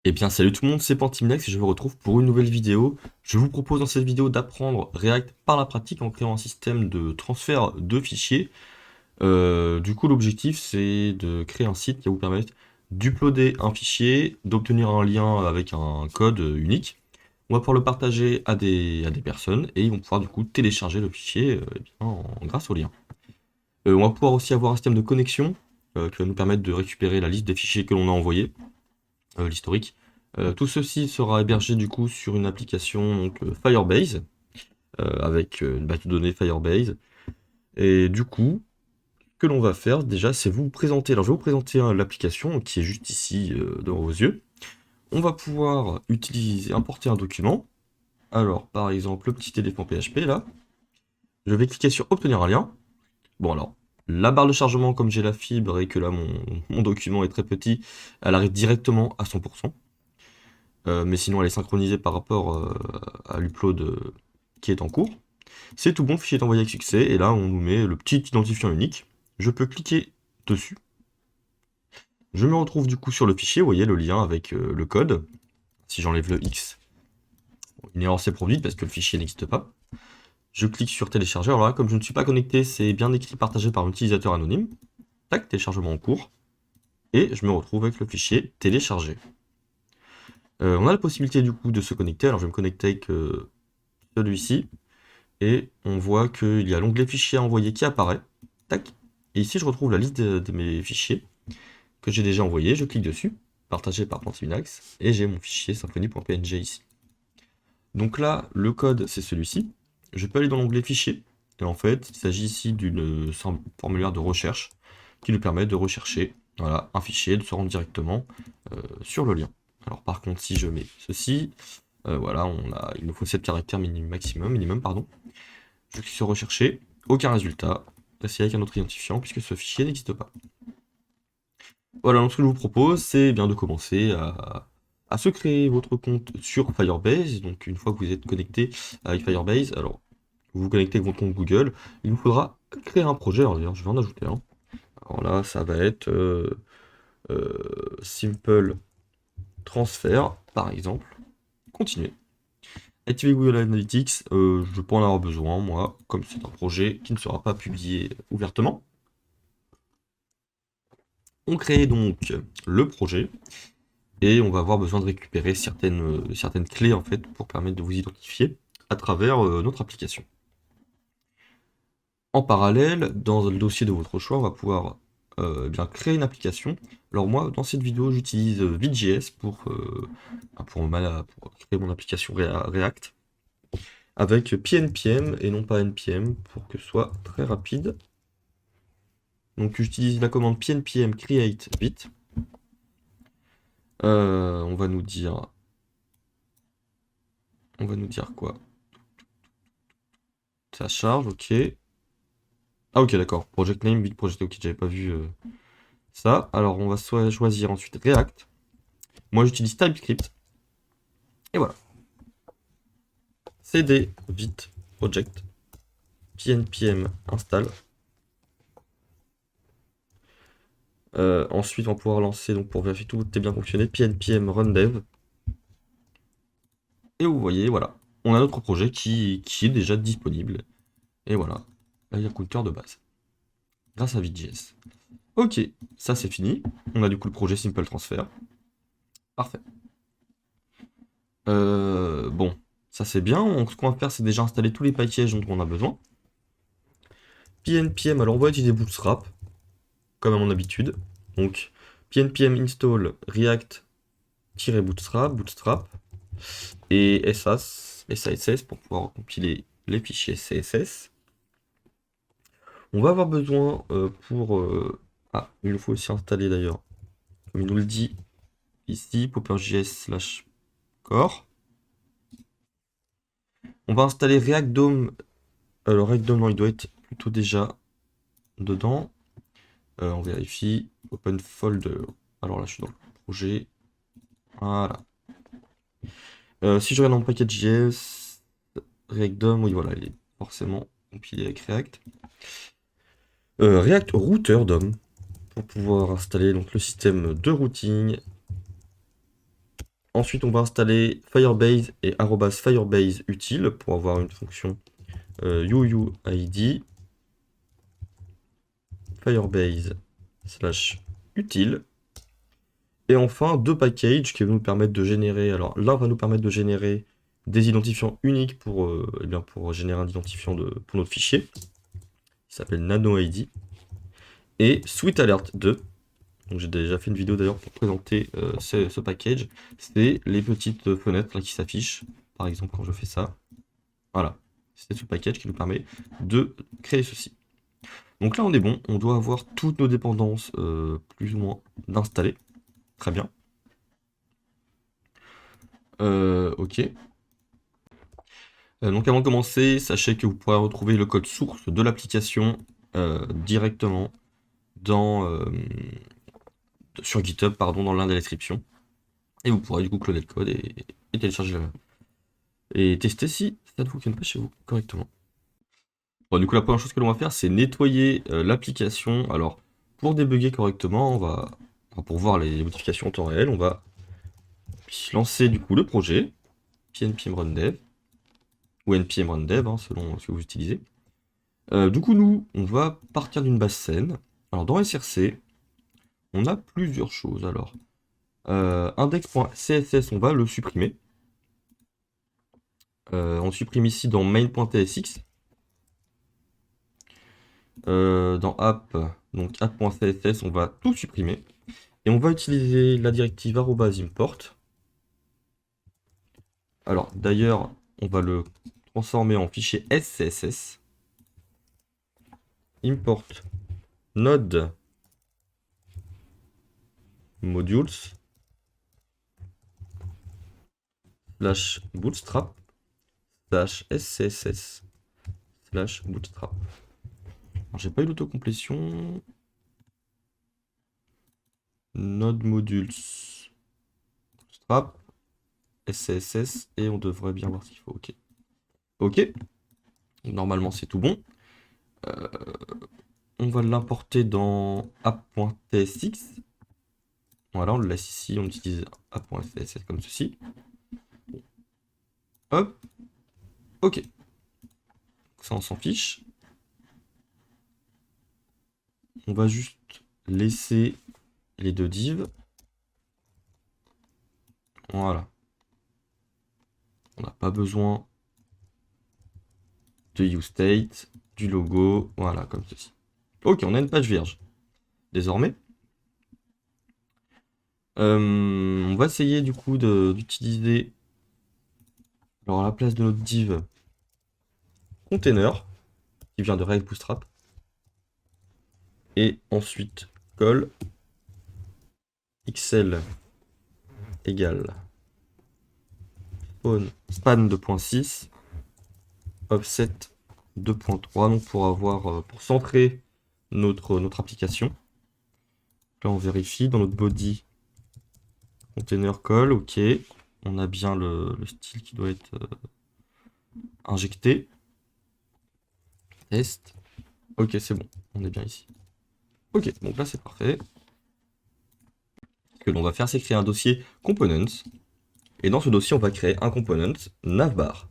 Eh bien salut tout le monde, c'est Pantiminax et je vous retrouve pour une nouvelle vidéo. Je vous propose dans cette vidéo d'apprendre React par la pratique en créant un système de transfert de fichiers. Du coup l'objectif c'est de créer un site qui va vous permettre d'uploader un fichier, d'obtenir un lien avec un code unique. On va pouvoir le partager à des personnes et ils vont pouvoir du coup télécharger le fichier grâce au lien. On va pouvoir aussi avoir un système de connexion qui va nous permettre de récupérer la liste des fichiers que l'on a envoyés, l'historique. Tout ceci sera hébergé du coup sur une application donc, Firebase, avec une base de données Firebase. Et du coup, ce que l'on va faire déjà, c'est vous présenter. Alors je vais vous présenter l'application qui est juste ici devant vos yeux. On va pouvoir utiliser, importer un document. Alors par exemple le petit éléphant PHP là. Je vais cliquer sur obtenir un lien. Bon alors, la barre de chargement, comme j'ai la fibre et que là mon document est très petit, elle arrive directement à 100%. Mais sinon elle est synchronisée par rapport à l'upload qui est en cours. C'est tout bon, le fichier est envoyé avec succès, et là on nous met le petit identifiant unique. Je peux cliquer dessus. Je me retrouve du coup sur le fichier, vous voyez le lien avec le code. Si j'enlève le X, une erreur s'est produite parce que le fichier n'existe pas. Je clique sur télécharger. Alors là, comme je ne suis pas connecté, c'est bien écrit partagé par un utilisateur anonyme. Tac, téléchargement en cours. Et je me retrouve avec le fichier téléchargé. On a la possibilité du coup de se connecter. Alors je vais me connecter avec celui-ci. Et on voit qu'il y a l'onglet fichier à envoyer qui apparaît. Tac. Et ici, je retrouve la liste de mes fichiers que j'ai déjà envoyés. Je clique dessus, partagé par Pantiminax, et j'ai mon fichier symfony.png ici. Donc là, le code, c'est celui-ci. Je peux aller dans l'onglet fichier. Et en fait, il s'agit ici d'une formulaire de recherche qui nous permet de rechercher voilà, un fichier, de se rendre directement sur le lien. Alors par contre, si je mets ceci, voilà, il nous faut 7 caractères minimum, pardon. Je clique sur rechercher, aucun résultat. C'est avec un autre identifiant puisque ce fichier n'existe pas. Voilà, donc ce que je vous propose, c'est bien de commencer à se créer votre compte sur Firebase. Donc une fois que vous êtes connecté avec Firebase, alors vous vous connectez avec votre compte Google, il vous faudra créer un projet. Alors d'ailleurs, je vais en ajouter un. Alors là, ça va être Simple Transfer, par exemple. Continuer. Activer Google Analytics, je peux en avoir besoin, moi, comme c'est un projet qui ne sera pas publié ouvertement. On crée donc le projet et on va avoir besoin de récupérer certaines clés en fait pour permettre de vous identifier à travers notre application. En parallèle, dans le dossier de votre choix, on va pouvoir bien créer une application. Alors moi, dans cette vidéo, j'utilise Vue.js pour créer mon application React avec PNPM et non pas NPM pour que ce soit très rapide. Donc j'utilise la commande PNPM create vite. On va nous dire quoi? Ça charge, ok. Ah ok, d'accord. Project name, big project, ok, j'avais pas vu ça. Alors on va choisir ensuite React. Moi j'utilise TypeScript. Et voilà. cd vite project pnpm install. Ensuite on va pouvoir lancer, donc pour vérifier que tout est bien fonctionné, pnpm run dev. Et vous voyez, voilà. On a notre projet qui est déjà disponible. Et voilà. Là, il y a le compteur de base. Grâce à Vue.js. Ok, ça c'est fini. On a du coup le projet Simple Transfer. Parfait. Bon, ça c'est bien. Ce qu'on va faire, c'est déjà installer tous les packages dont on a besoin. PNPM, alors on va utiliser Bootstrap, comme à mon habitude. Donc, PNPM install React-Bootstrap, et SASS pour pouvoir compiler les fichiers CSS. On va avoir besoin Ah, il nous faut aussi installer d'ailleurs, comme il nous le dit ici, popper.js/core. On va installer React DOM. Alors, React DOM, non, il doit être plutôt déjà dedans. On vérifie. Open folder. Alors là, je suis dans le projet. Voilà. Si je regarde dans package.js, React DOM, oui, voilà, il est forcément compilé avec React. React Router DOM pour pouvoir installer donc le système de routing. Ensuite, on va installer Firebase et @firebase utile pour avoir une fonction UUID Firebase / utile. Et enfin, deux packages qui vont nous permettre de générer. Alors, l'un va nous permettre de générer des identifiants uniques pour générer un identifiant pour notre fichier. Il s'appelle NanoID. Et SweetAlert2. Donc, j'ai déjà fait une vidéo d'ailleurs pour présenter ce package. C'est les petites fenêtres là, qui s'affichent. Par exemple, quand je fais ça. Voilà. C'est ce package qui nous permet de créer ceci. Donc là, on est bon. On doit avoir toutes nos dépendances plus ou moins installées. Très bien. Ok. Donc avant de commencer, sachez que vous pourrez retrouver le code source de l'application directement sur GitHub, pardon, dans le lien de la description. Et vous pourrez du coup cloner le code et télécharger et tester si ça ne fonctionne pas chez vous correctement. Bon, du coup, la première chose que l'on va faire, c'est nettoyer l'application. Alors, pour débugger correctement, pour voir les modifications en temps réel, on va lancer du coup le projet, npm run dev, ou npm run dev, hein, selon ce que vous utilisez. Du coup, nous, on va partir d'une base scène. Alors, dans src, on a plusieurs choses. Alors, index.css, on va le supprimer. On supprime ici dans main.tsx. Dans app, donc app.css, on va tout supprimer. Et on va utiliser la directive @import. Alors, d'ailleurs, on va le transformer en fichier SCSS. Import node modules /bootstrap /scss /bootstrap. J'ai pas eu l'autocomplétion. Node modules bootstrap SCSS et on devrait bien voir ce qu'il faut. Ok. Ok. Normalement c'est tout bon. On va l'importer dans app.tsx. Voilà, on le laisse ici, on utilise app.css comme ceci. Hop. Ok. Ça, on s'en fiche. On va juste laisser les deux divs. Voilà. On n'a pas besoin de useState, du logo, voilà, comme ceci. Ok, on a une page vierge. Désormais, on va essayer du coup d'utiliser, alors à la place de notre div, container, qui vient de React Bootstrap, et ensuite call xl égale span 2.6 offset 2.3, donc pour centrer notre application. Là on vérifie dans notre body container call, ok, on a bien le style qui doit être injecté. Test. Ok, c'est bon, on est bien ici. Ok, donc là c'est parfait. Ce que l'on va faire, c'est créer un dossier components. Et dans ce dossier, on va créer un component navbar.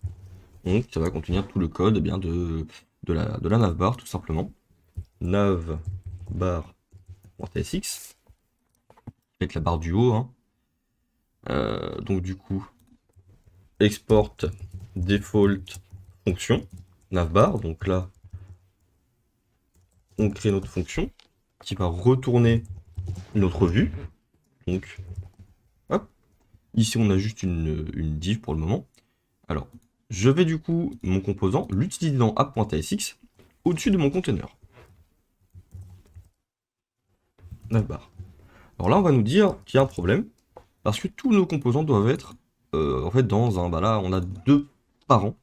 Donc ça va contenir tout le code eh bien, de la navbar, tout simplement. Navbar.tsx. Avec la barre du haut. Hein. Donc du coup, export default fonction navbar. Donc là, on crée notre fonction qui va retourner notre vue. Donc, hop. Ici, on a juste une div pour le moment. Alors, je vais du coup, mon composant, l'utiliser dans app.tsx au-dessus de mon container. Navbar. Alors là, on va nous dire qu'il y a un problème parce que tous nos composants doivent être en fait dans un. Bah là, on a deux parents.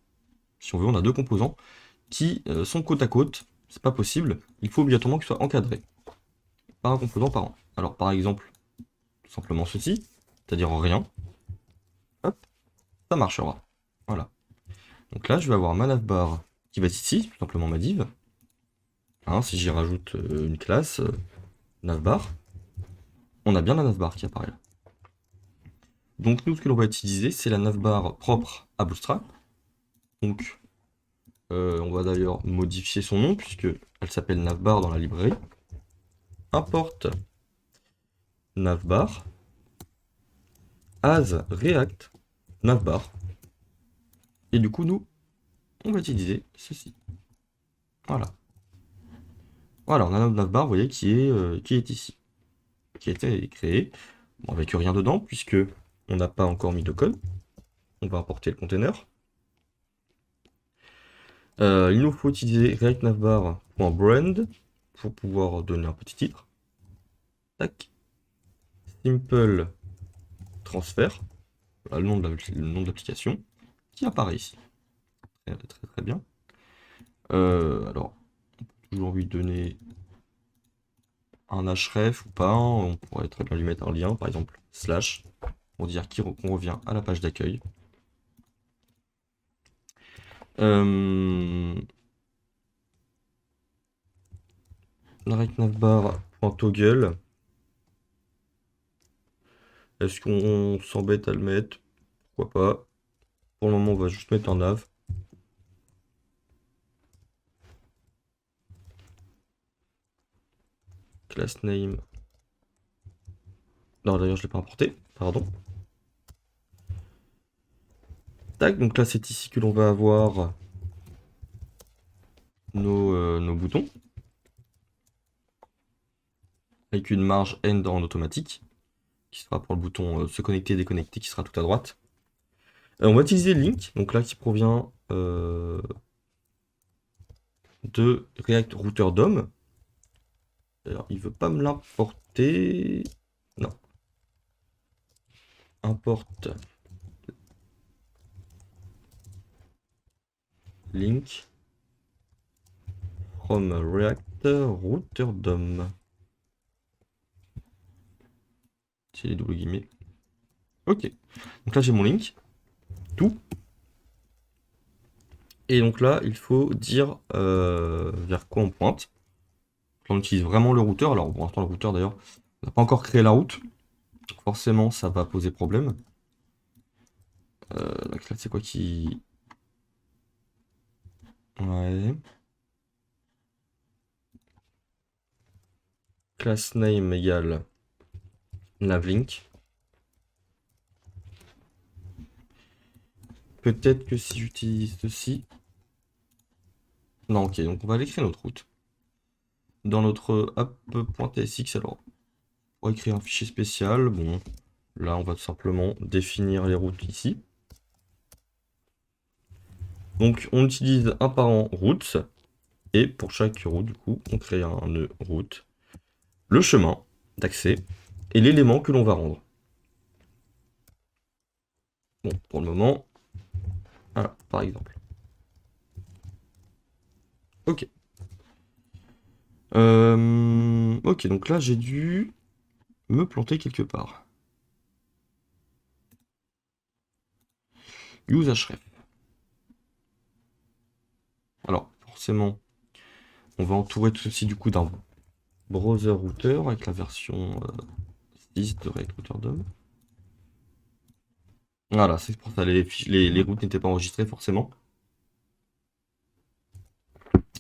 Si on veut, on a deux composants qui sont côte à côte. C'est pas possible. Il faut obligatoirement qu'ils soient encadrés par un composant par an. Alors, par exemple, tout simplement ceci, c'est-à-dire rien. Hop, ça marchera. Voilà. Donc là, je vais avoir ma navbar qui va être ici, tout simplement ma div. Hein, si j'y rajoute une classe navbar, on a bien la navbar qui apparaît là. Donc nous, ce que l'on va utiliser, c'est la navbar propre à Bootstrap. Donc, on va d'ailleurs modifier son nom, puisque elle s'appelle navbar dans la librairie. Importe navbar as react navbar. Et du coup, nous, on va utiliser ceci. Voilà. Voilà, on a notre navbar, vous voyez, qui est ici. Qui a été créé. Bon, avec rien dedans, puisque on n'a pas encore mis de code. On va importer le container. Il nous faut utiliser React Navbar.brand pour pouvoir donner un petit titre. Tac. Simple transfer, le nom de l'application, qui apparaît ici. Très très, très bien. Alors, on peut toujours lui donner un href ou pas. On pourrait très bien lui mettre un lien, par exemple slash, pour dire qu'on revient à la page d'accueil. React Navbar.toggle. Est-ce qu'on s'embête à le mettre? Pourquoi pas? Pour le moment, on va juste mettre un nav. Class name. Non, d'ailleurs, je ne l'ai pas importé. Pardon. Tac, donc là, c'est ici que l'on va avoir nos boutons. Avec une marge end en automatique, qui sera pour le bouton se connecter, déconnecter, qui sera tout à droite. On va utiliser link, donc là, qui provient de React Router DOM. Alors, il veut pas me l'importer. Non. Importe link from React Router DOM. C'est les doubles guillemets. Ok. Donc là, j'ai mon link. Tout. Et donc là, il faut dire vers quoi on pointe. On utilise vraiment le routeur. Alors pour l'instant, le routeur d'ailleurs, on n'a pas encore créé la route. Forcément, ça va poser problème. La classe, c'est quoi qui... Ouais. Class name égale navlink. Peut-être que si j'utilise ceci... Non, ok, donc on va aller créer notre route. Dans notre app.tsx, alors, on va créer un fichier spécial. Bon, là, on va tout simplement définir les routes ici. Donc, on utilise un parent routes. Et pour chaque route, du coup, on crée un nœud route, le chemin d'accès et l'élément que l'on va rendre. Bon, pour le moment, voilà, par exemple. Ok. Ok, donc là, j'ai dû me planter quelque part. Use href. Alors, forcément, on va entourer tout ceci du coup d'un browser router avec la version 6 de React Router DOM. Voilà, c'est pour ça, les routes n'étaient pas enregistrées forcément.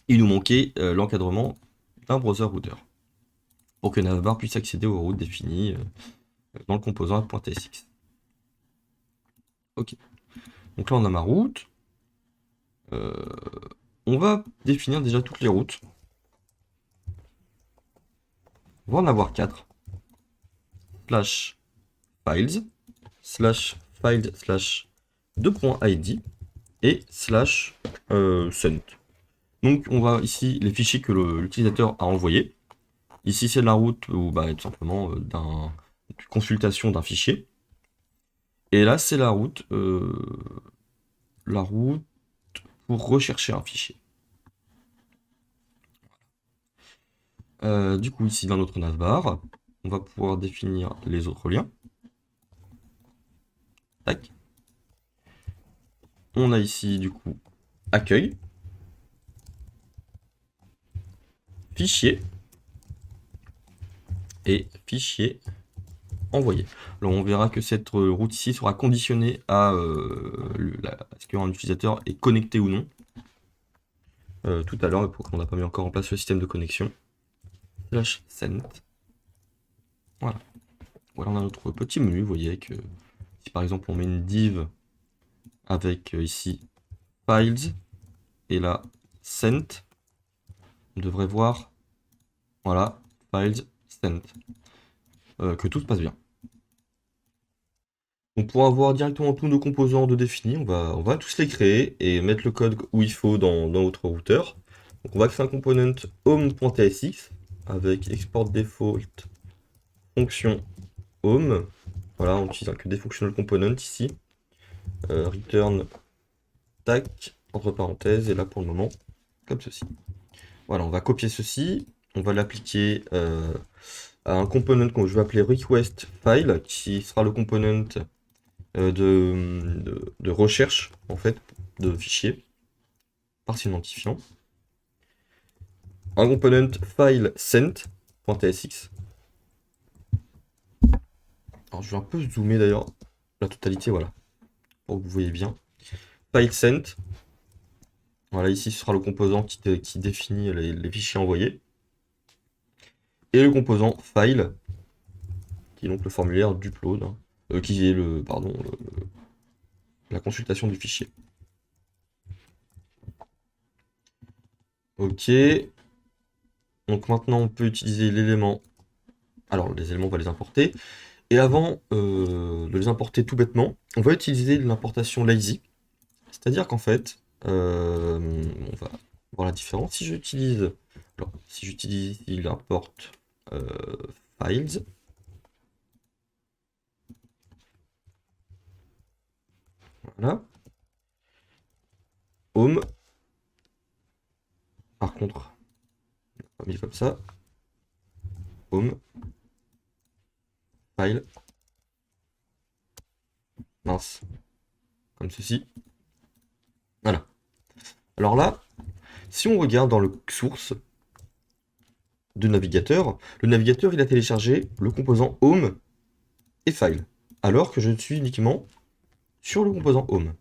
Il nous manquait l'encadrement d'un browser router pour que Navbar puisse accéder aux routes définies dans le composant app.tsx. Ok. Donc là, on a ma route. On va définir déjà toutes les routes. On va en avoir 4. Slash files, slash files, slash 2.id et slash sent. Donc on va ici les fichiers que l'utilisateur a envoyés. Ici c'est la route ou bah, tout simplement d'une consultation d'un fichier. Et là c'est la route pour rechercher un fichier. Du coup ici dans notre navbar, on va pouvoir définir les autres liens. Tac. On a ici du coup accueil, fichier et fichier envoyé. Alors on verra que cette route ici sera conditionnée à ce qu'un utilisateur est connecté ou non. Tout à l'heure, pour qu'on n'a pas mis encore en place le système de connexion. Slash send. Voilà. Voilà, on a notre petit menu. Vous voyez que si par exemple on met une div avec ici files et là sent, on devrait voir, voilà, files sent, que tout se passe bien. Donc pour avoir directement tous nos composants de définis, on va tous les créer et mettre le code où il faut dans notre routeur. Donc on va créer un component home.tsx avec export default fonction home. Voilà, on utilise que des functional components ici. Return tac, entre parenthèses, et là pour le moment, comme ceci. Voilà, on va copier ceci, on va l'appliquer à un component que je vais appeler request file, qui sera le component de recherche, en fait, de fichiers, par son identifiant. Un component file sent.tsx. Alors je vais un peu zoomer d'ailleurs la totalité, voilà, pour que vous voyez bien. File sent. Voilà, ici ce sera le composant qui définit les fichiers envoyés. Et le composant file, qui est donc le formulaire d'upload, qui est la consultation du fichier. Ok. Donc maintenant on peut utiliser l'élément. Alors les éléments on va les importer. Et avant de les importer tout bêtement, on va utiliser l'importation lazy. C'est-à-dire qu'en fait, on va voir la différence. Si j'utilise il importe files. Voilà. Home. Par contre, on n'a pas mis comme ça. Home. File. Mince. Comme ceci. Voilà. Alors là, si on regarde dans le source de navigateur, le navigateur il a téléchargé le composant home et file, alors que je suis uniquement sur le composant home.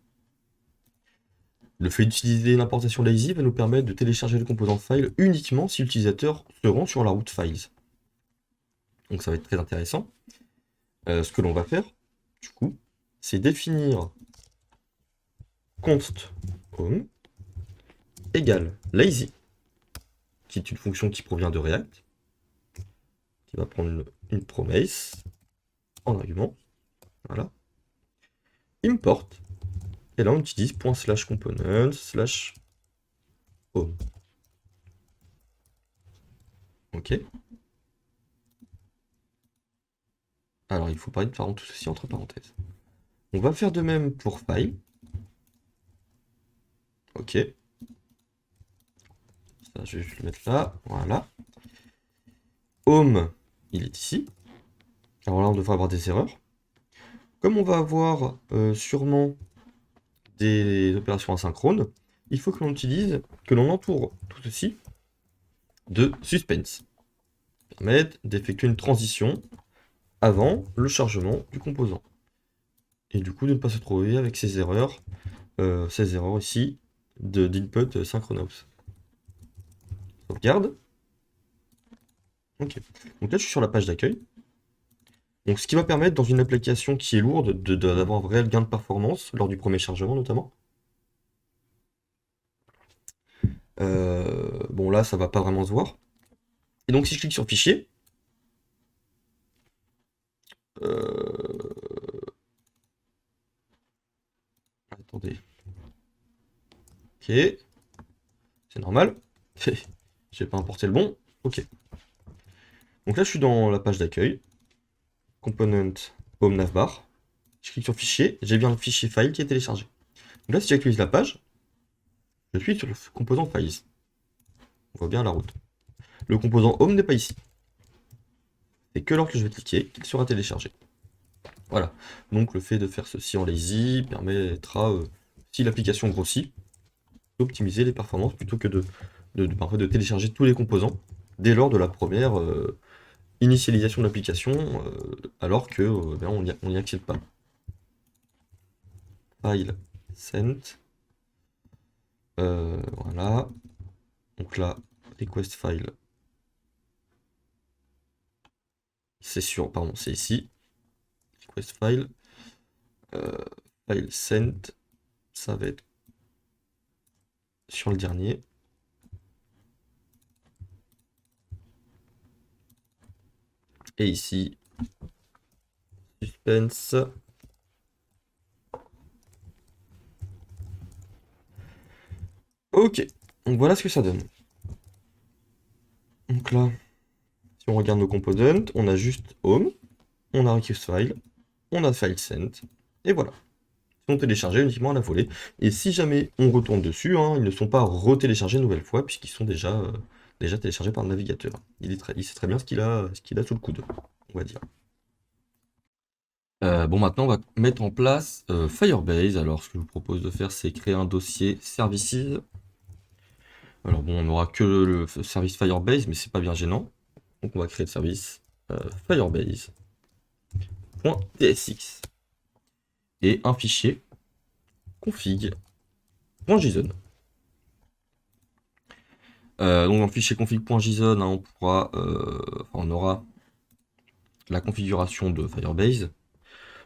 Le fait d'utiliser l'importation lazy va nous permettre de télécharger le composant file uniquement si l'utilisateur se rend sur la route files. Donc ça va être très intéressant. Ce que l'on va faire, du coup, c'est définir const home égale lazy, qui est une fonction qui provient de React, qui va prendre une promesse en argument. Voilà. Import. Et là, on utilise ./component /home. Ok. Alors, il faut parler de faire tout ceci entre parenthèses. On va faire de même pour file. Ok. Ça, je vais juste le mettre là. Voilà. Home, il est ici. Alors là, on devrait avoir des erreurs. Comme on va avoir sûrement des opérations asynchrones, il faut que l'on entoure tout ceci de suspense. Permettre d'effectuer une transition avant le chargement du composant. Et du coup, de ne pas se trouver avec ces erreurs ici d'input synchronous. Sauvegarde. Ok. Donc là, je suis sur la page d'accueil. Donc, ce qui va permettre, dans une application qui est lourde, d'avoir un réel gain de performance, lors du premier chargement notamment. Bon, là, ça va pas vraiment se voir. Et donc, si je clique sur Fichier, attendez. Ok. C'est normal. J'ai pas importé le bon. Ok. Donc là, je suis dans la page d'accueil. Component home navbar. Je clique sur Fichier. J'ai bien le fichier file qui est téléchargé. Donc là, si j'actualise la page, je suis sur le composant files. On voit bien la route. Le composant home n'est pas ici. C'est que lorsque je vais cliquer qu'il sera téléchargé. Voilà. Donc le fait de faire ceci en lazy permettra, si l'application grossit, d'optimiser les performances plutôt que de télécharger tous les composants dès lors de la première initialisation de l'application alors que ben, on n'y accède pas. File sent. Voilà. Donc là, request file. C'est sûr, pardon, c'est ici. Request file. File sent. Ça va être sur le dernier. Et ici, suspense. Ok, donc voilà ce que ça donne. Donc là, si on regarde nos components, on a juste home, on a request file, on a file sent, et voilà. Ils sont téléchargés uniquement à la volée. Et si jamais on retourne dessus, hein, ils ne sont pas retéléchargés une nouvelle fois, puisqu'ils sont déjà téléchargés par le navigateur. Il sait très bien ce qu'il a sous le coude, on va dire. Bon, maintenant, on va mettre en place Firebase. Alors, ce que je vous propose de faire, c'est créer un dossier services. Alors, bon, on n'aura que le service Firebase, mais c'est pas bien gênant. Donc, on va créer le service firebase.tsx et un fichier config.json. Donc, dans le fichier config.json, hein, on aura la configuration de Firebase.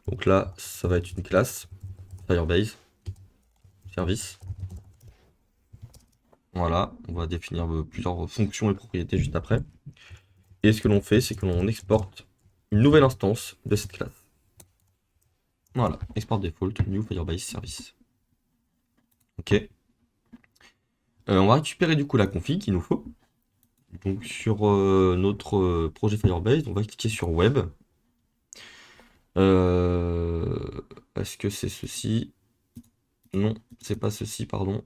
Donc là, ça va être une classe Firebase service. Voilà, on va définir plusieurs fonctions et propriétés juste après. Et ce que l'on fait, c'est que l'on exporte une nouvelle instance de cette classe. Voilà, export default, new Firebase service. Ok. On va récupérer du coup la config qu'il nous faut. Donc sur notre projet Firebase, on va cliquer sur Web. Est-ce que c'est ceci? Non, c'est pas ceci, pardon.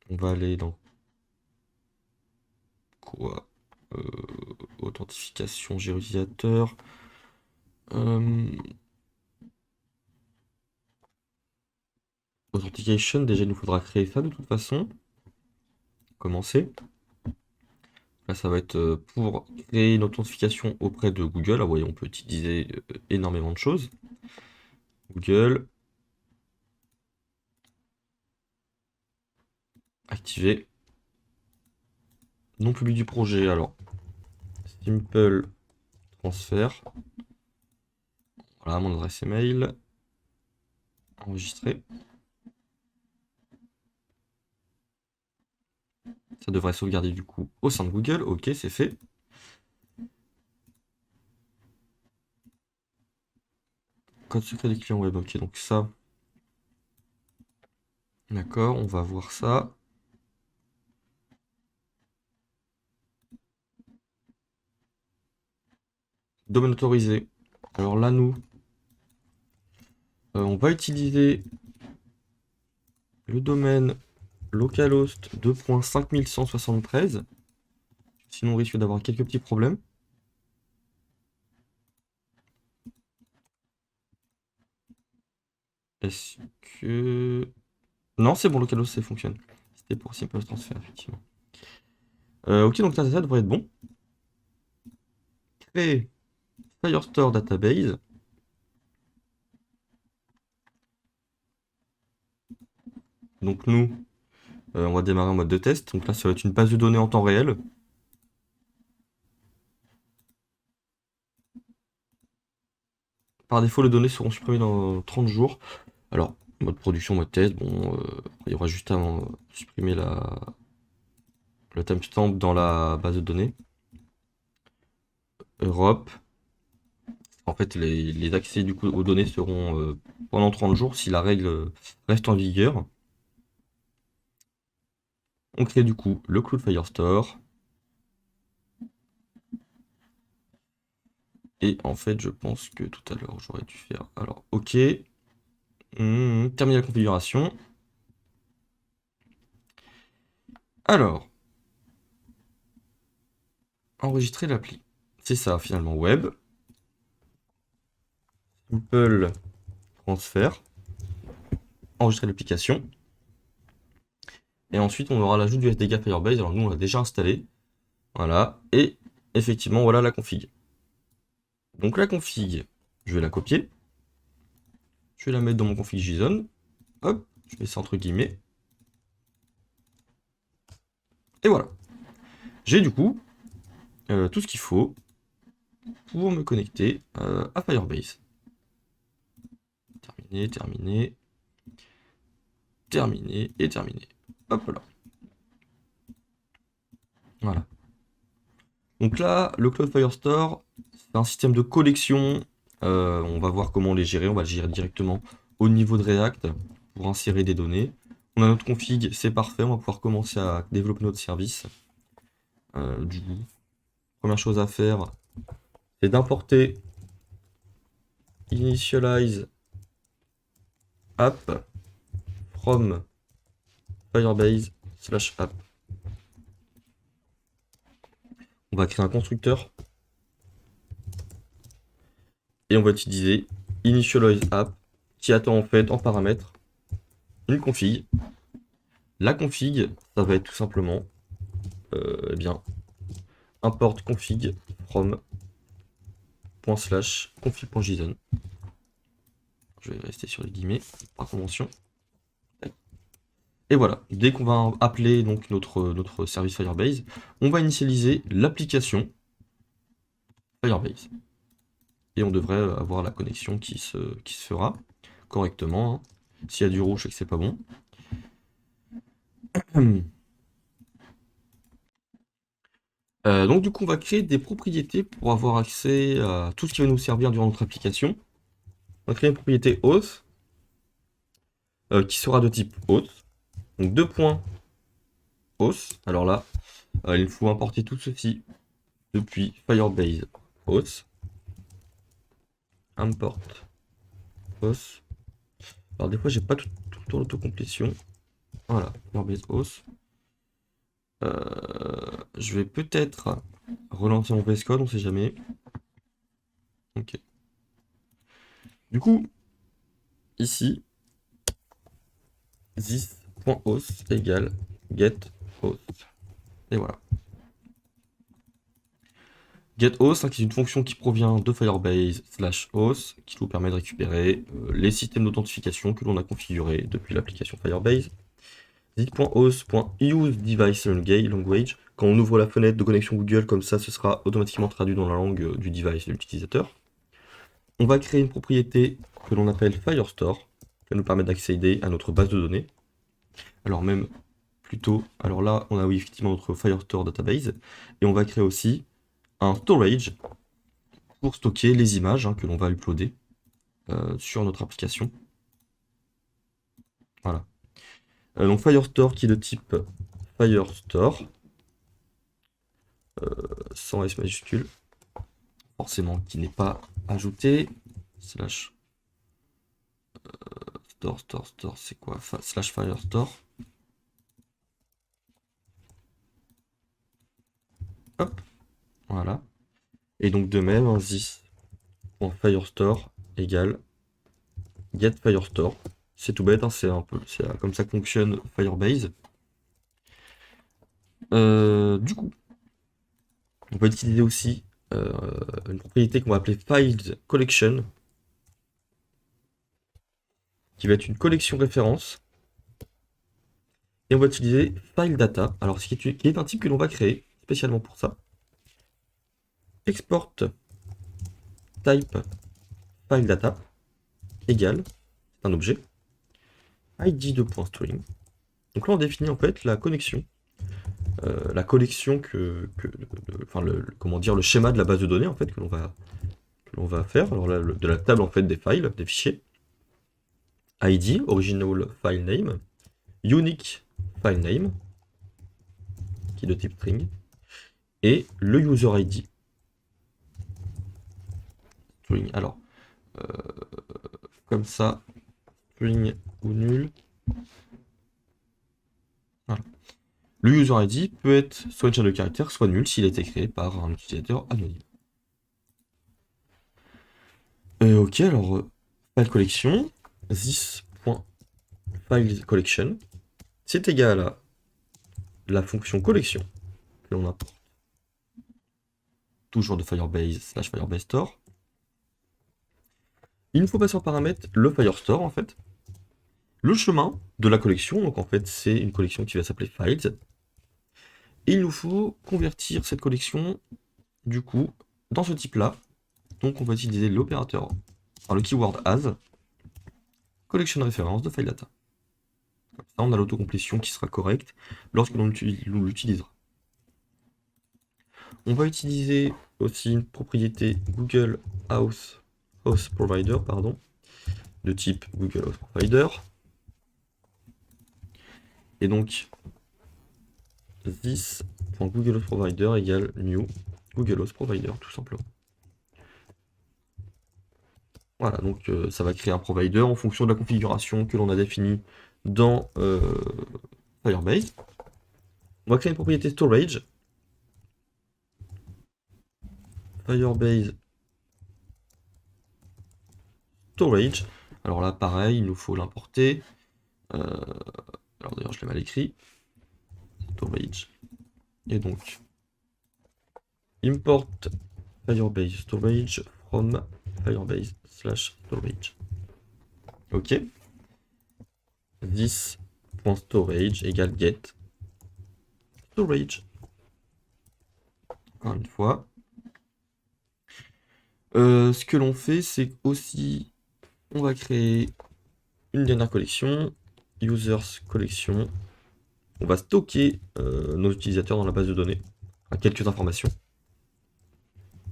On va aller dans quoi? Authentification, j'ai utilisateur. Authentication, déjà il nous faudra créer ça de toute façon. Commencer. Là, ça va être pour créer une authentification auprès de Google. Ah, vous voyez, on peut utiliser énormément de choses. Google. Activer. Nom public du projet. Alors, simple transfert. Voilà, mon adresse email. Enregistrer. Ça devrait sauvegarder du coup au sein de Google. Ok, c'est fait. Code secret des clients web. Ok, donc ça. D'accord, on va voir ça. Domaine autorisé. Alors là, nous, on va utiliser le domaine localhost 2.5173. Sinon, on risque d'avoir quelques petits problèmes. Est-ce que... Non, c'est bon, localhost, ça fonctionne. C'était pour Simple Transfer, effectivement. Ok, donc ça devrait être bon. Créer Firestore Database. Donc nous, on va démarrer en mode de test. Donc là, ça va être une base de données en temps réel. Par défaut, les données seront supprimées dans 30 jours. Alors, mode production, mode test, bon, il y aura juste à supprimer le timestamp dans la base de données. Europe. En fait, les accès du coup aux données seront pendant 30 jours si la règle reste en vigueur. On crée du coup le Cloud Firestore. Et en fait, je pense que tout à l'heure, j'aurais dû faire... Alors, ok. Terminer la configuration. Alors, enregistrer l'appli. C'est ça, finalement, web. Simple transfert. Enregistrer l'application. Et ensuite, on aura l'ajout du SDK Firebase. Alors, nous, on l'a déjà installé. Voilà. Et effectivement, voilà la config. Donc la config, je vais la copier. Je vais la mettre dans mon config JSON. Hop, je mets ça entre guillemets. Et voilà. J'ai du coup tout ce qu'il faut pour me connecter à Firebase. Terminé, terminé, terminé et terminé. Hop là. Voilà. Donc là, le Cloud Firestore, c'est un système de collection. On va voir comment les gérer. On va le gérer directement au niveau de React pour insérer des données. On a notre config, c'est parfait. On va pouvoir commencer à développer notre service. Du coup, première chose à faire, c'est d'importer initialize app from Firebase /app. On va créer un constructeur et on va utiliser initialize app qui attend en fait en paramètre une config. La config, ça va être tout simplement eh bien, import config from ./config.json. Je vais rester sur les guillemets par convention. Et voilà, dès qu'on va appeler donc notre service Firebase, on va initialiser l'application Firebase. Et on devrait avoir la connexion qui se fera correctement. Hein. S'il y a du rouge, c'est que c'est pas bon. Donc du coup, on va créer des propriétés pour avoir accès à tout ce qui va nous servir durant notre application. On va créer une propriété auth qui sera de type auth. Donc 2 points auth. Alors là, il faut importer tout ceci depuis Firebase auth. Import auth. Alors des fois, j'ai pas tout le temps l'autocomplétion. Voilà, Firebase auth. Je vais peut-être relancer mon VS Code, on sait jamais. Ok. Du coup, ici, this.auth égale getAuth. Et voilà. GetAuth, hein, qui est une fonction qui provient de Firebase /auth, qui nous permet de récupérer les systèmes d'authentification que l'on a configurés depuis l'application Firebase. This.auth.useDeviceLanguage. Quand on ouvre la fenêtre de connexion Google, comme ça, ce sera automatiquement traduit dans la langue du device de l'utilisateur. On va créer une propriété que l'on appelle Firestore, qui va nous permettre d'accéder à notre base de données. Alors même plutôt, alors là, on a oui, effectivement notre Firestore database, et on va créer aussi un storage pour stocker les images que l'on va uploader sur notre application. Voilà. Donc Firestore qui est de type Firestore, sans S majuscule, forcément qui n'est pas ajouté, slash store, c'est quoi slash Firestore. Hop, voilà. Et donc de même, un this.firestore égale getFirestore. C'est tout bête, hein, c'est comme ça que fonctionne Firebase. Du coup, on peut utiliser aussi une propriété qu'on va appeler Files Collection, qui va être une collection référence. Et on va utiliser File Data, alors qui est un type que l'on va créer spécialement pour ça. Export type File Data égale, c'est un objet, id2.string. Donc là, on définit en fait la connexion. La collection comment dire, le schéma de la base de données en fait que l'on va faire. Alors là, de la table en fait des files, des fichiers. ID, original file name, unique file name, qui est de type string, et le user ID. String. Alors, comme ça, string ou nul. Voilà. Le user ID peut être soit une chaîne de caractères, soit nul s'il a été créé par un utilisateur anonyme. Ok, alors, file collection, this.fileCollection, c'est égal à la fonction collection que l'on importe toujours de Firebase / Firebase Store. Il nous faut passer en paramètre le Firestore en fait. Le chemin de la collection, donc en fait c'est une collection qui va s'appeler Files. Et il nous faut convertir cette collection du coup dans ce type là. Donc on va utiliser l'opérateur, enfin le keyword as, collection référence de file data. Comme ça on a l'autocomplétion qui sera correcte lorsque l'on l'utilisera. On va utiliser aussi une propriété Google Host Provider, pardon, de type Google Host Provider. Et donc, this.Google Host Provider égale new Google Host Provider, tout simplement. Voilà, donc ça va créer un provider en fonction de la configuration que l'on a définie dans Firebase. On va créer une propriété storage. Firebase storage. Alors là, pareil, il nous faut l'importer. Alors d'ailleurs, je l'ai mal écrit. Storage. Et donc, import Firebase storage from Firebase / storage. Ok. This.storage égale get storage. Encore une fois. Ce que l'on fait, c'est aussi, on va créer une dernière collection, users collection. On va stocker nos utilisateurs dans la base de données, à quelques informations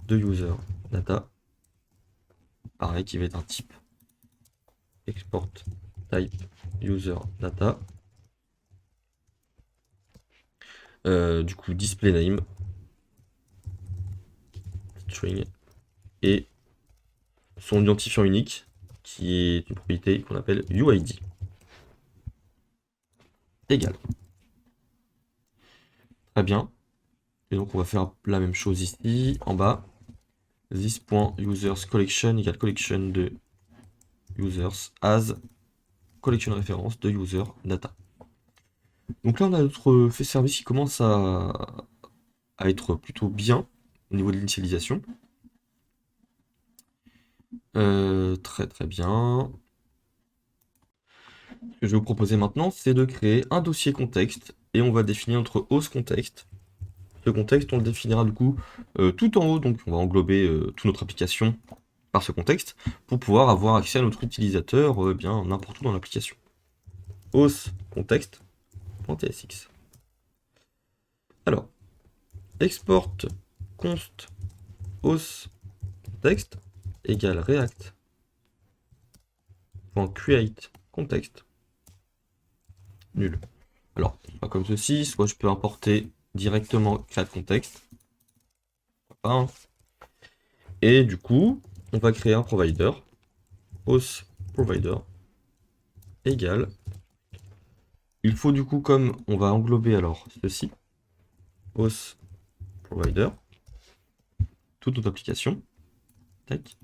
de user data. Pareil, qui va être un type export type user data. Du coup, display name, string, et son identifiant unique, qui est une propriété qu'on appelle UID. Égal. Très bien. Et donc, on va faire la même chose ici, en bas. This.users collection égale collection de users as collection référence de user data. Donc là, on a notre fait service qui commence à être plutôt bien au niveau de l'initialisation. Très très bien. Ce que je vais vous proposer maintenant, c'est de créer un dossier contexte et on va définir notre host contexte. Ce contexte, on le définira du coup tout en haut, donc on va englober toute notre application par ce contexte pour pouvoir avoir accès à notre utilisateur bien n'importe où dans l'application. Host contexte.tsx. Alors, export const host context égale react.create context nul. Alors, pas comme ceci, soit je peux importer directement create context. Et du coup, on va créer un provider, host provider égale. Il faut du coup, comme on va englober alors ceci, host provider, toute notre application. Tac.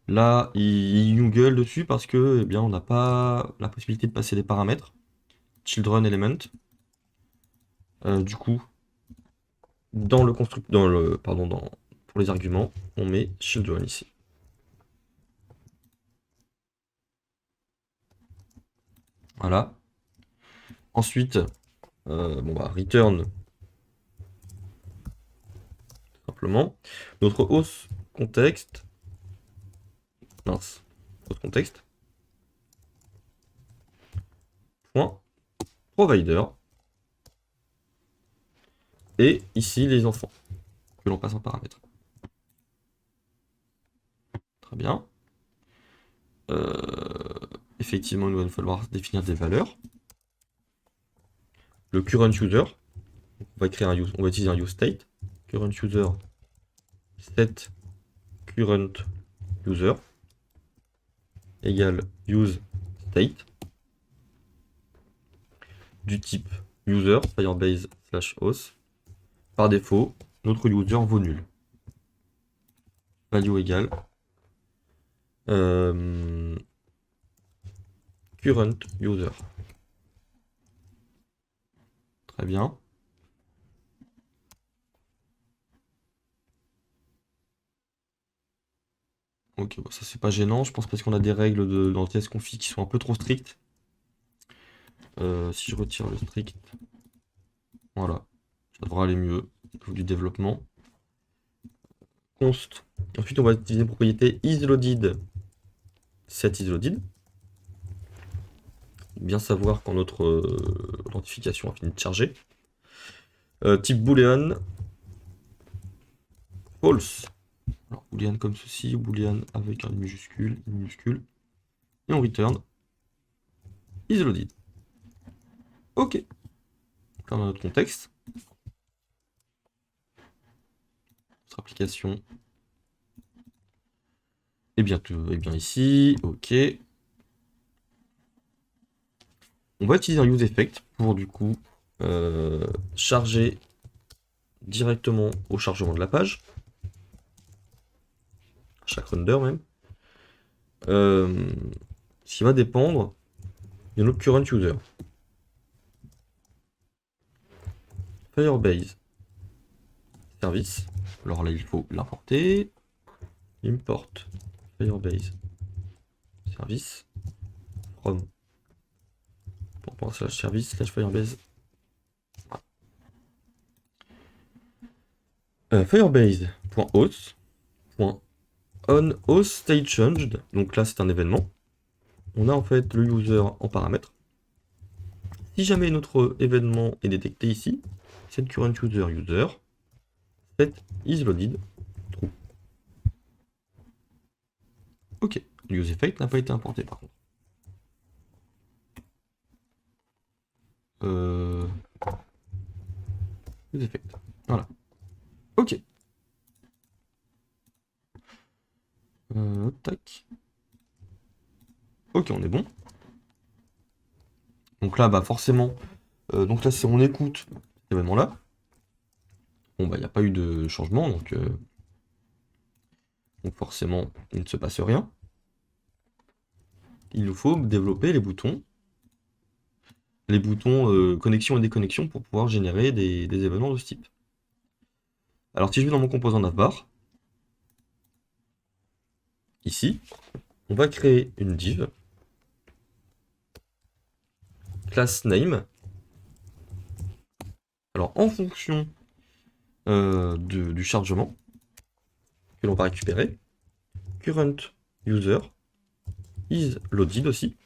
Là, il nous gueule dessus parce que, eh bien, on n'a pas la possibilité de passer des paramètres. Children element. Du coup, dans le pour les arguments, on met children ici. Voilà. Ensuite, return simplement notre host contexte. Host contexte. Point provider. Et ici les enfants que l'on passe en paramètre. Très bien. Effectivement, il va nous falloir définir des valeurs. Le current user, on va utiliser un useState. Current user set current user égale useState du type user Firebase / host. Par défaut, notre user vaut nul. Value égale current user. Très bien. Ok, bon, ça c'est pas gênant, je pense parce qu'on a des règles dans le tsconfig qui sont un peu trop strictes. Si je retire le strict, voilà, ça devrait aller mieux au niveau du développement. Const. Ensuite, on va utiliser la propriété isLoaded, set isLoaded. Bien savoir quand notre authentification a fini de charger. Type boolean false. Alors, boolean comme ceci, boolean avec un minuscule, une minuscule. Et on return isLoaded. Ok. Donc là, on a notre contexte. Notre application. Et bien ici, ok. On va utiliser un useEffect pour du coup charger directement au chargement de la page. Chaque render même. Ce qui va dépendre de notre current user. Firebase service. Alors là, il faut l'importer. Import Firebase service from /service /firebase. Firebase.host.onHostStateChanged. Donc là, c'est un événement. On a en fait le user en paramètre. Si jamais notre événement est détecté ici, set current user set isLoaded true. Ok, le useEffect n'a pas été importé par contre. useEffect. Voilà. Ok. Tac. Ok, on est bon. Donc là, bah forcément, donc là, si on écoute cet événement-là, bon bah il n'y a pas eu de changement, donc forcément, il ne se passe rien. Il nous faut développer les boutons connexion et déconnexion pour pouvoir générer des événements de ce type. Alors si je vais dans mon composant navbar, ici, on va créer une div, class name. Alors en fonction du chargement que l'on va récupérer, current user is loaded aussi,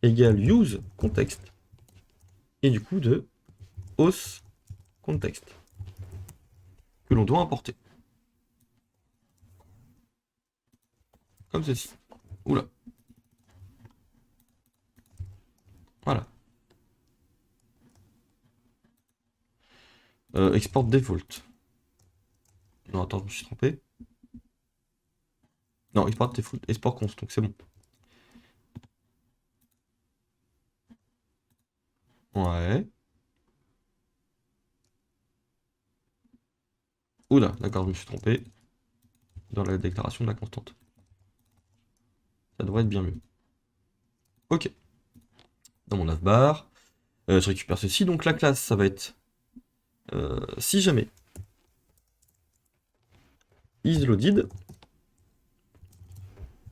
égale use context, et du coup de host context, que l'on doit importer. Comme ceci. Oula. Voilà. Export default. Non, attends, je me suis trompé. Non, export default, export const, donc c'est bon. Ouais. Oula, d'accord, je me suis trompé dans la déclaration de la constante. Ça devrait être bien mieux. Ok. Dans mon navbar, je récupère ceci. Donc la classe, ça va être si jamais isLoaded,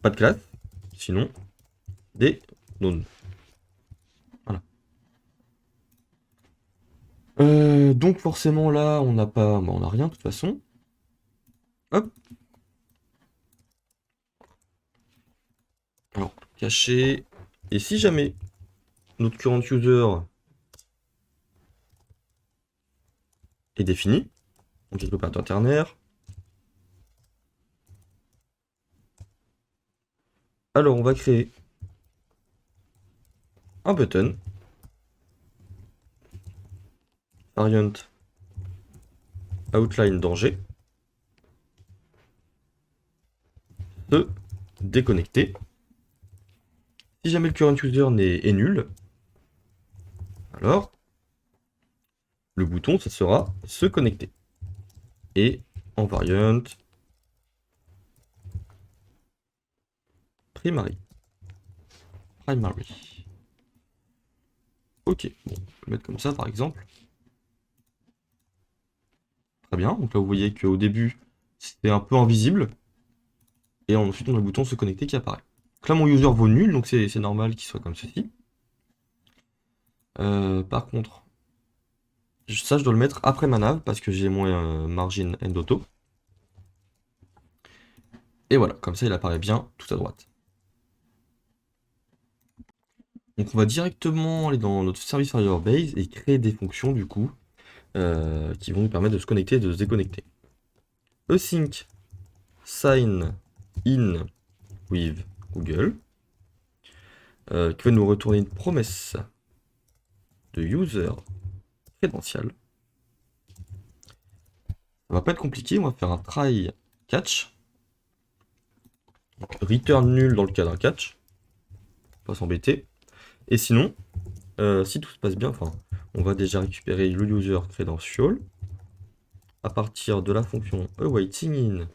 pas de classe, sinon des none. Voilà. Donc forcément là, on n'a pas, bah, on n'a rien de toute façon. Hop. Alors, caché. Et si jamais notre current user est défini, donc avec l'opérateur ternaire, alors on va créer un button variant outline danger se déconnecter. Si jamais le current user est nul, alors le bouton ça sera se connecter. Et en variant primary. Ok, bon, on peut le mettre comme ça par exemple. Très bien, donc là vous voyez qu'au début c'était un peu invisible. Et ensuite, on a le bouton se connecter qui apparaît. Donc là, mon user vaut nul, donc c'est normal qu'il soit comme ceci. Par contre, ça, je dois le mettre après ma nav parce que j'ai mon margin end auto. Et voilà, comme ça, il apparaît bien tout à droite. Donc on va directement aller dans notre service Firebase et créer des fonctions du coup qui vont nous permettre de se connecter et de se déconnecter. Async sign in with Google qui va nous retourner une promesse de user credential. Ça va pas être compliqué, on va faire un try catch. Donc, return nul dans le cas d'un catch. Pas s'embêter. Et sinon, si tout se passe bien, enfin, on va déjà récupérer le user credential à partir de la fonction awaiting in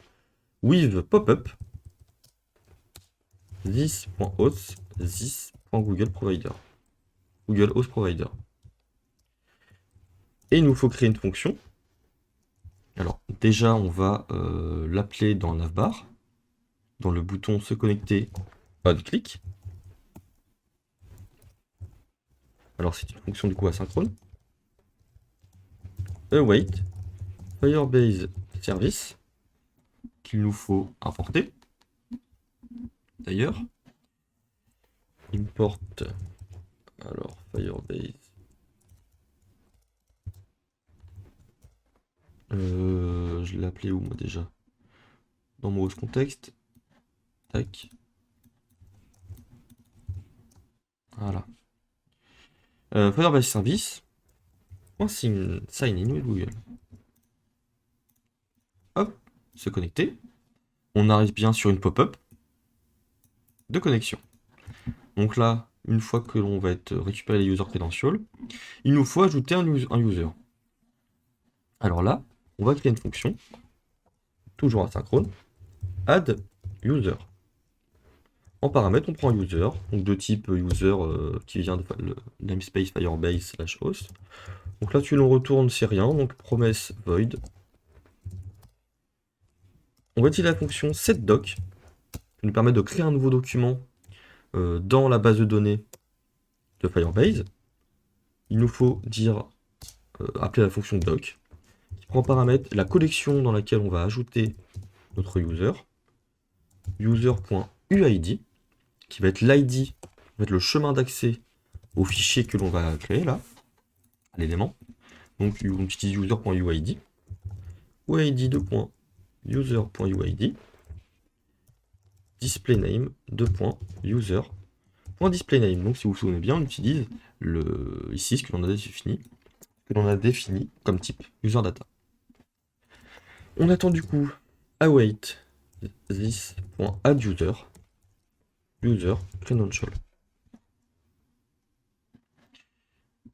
with popup this.host this.google provider. Google Host Provider. Et il nous faut créer une fonction. Alors, déjà, on va l'appeler dans la navbar, dans le bouton se connecter, on-click. Alors, c'est une fonction du coup asynchrone. Await Firebase service qu'il nous faut importer. D'ailleurs, import alors Firebase. Je l'ai appelé où moi déjà? Dans mon host contexte. Tac. Voilà. Firebase service. Sign in with Google. Hop, se connecter. On arrive bien sur une pop-up de connexion. Donc là, une fois que l'on va être récupéré les user credentials, il nous faut ajouter un user. Alors là, on va créer une fonction, toujours asynchrone, add user. En paramètre, on prend un user, donc de type user qui vient de le namespace firebase /host. Donc là, tu nous retournes, c'est rien, donc promesse void. On va utiliser la fonction setDoc, qui nous permet de créer un nouveau document dans la base de données de Firebase. Il nous faut dire appeler la fonction doc, qui prend en paramètre la collection dans laquelle on va ajouter notre user, user.uid, qui va être l'id, va être le chemin d'accès au fichier que l'on va créer là, à l'élément. Donc on utilise user.uid, uid2.user.uid, displayname 2.user.displayname. Donc si vous vous souvenez bien, on utilise ici ce que l'on a défini comme type userData. On attend du coup await this.addUser user credential.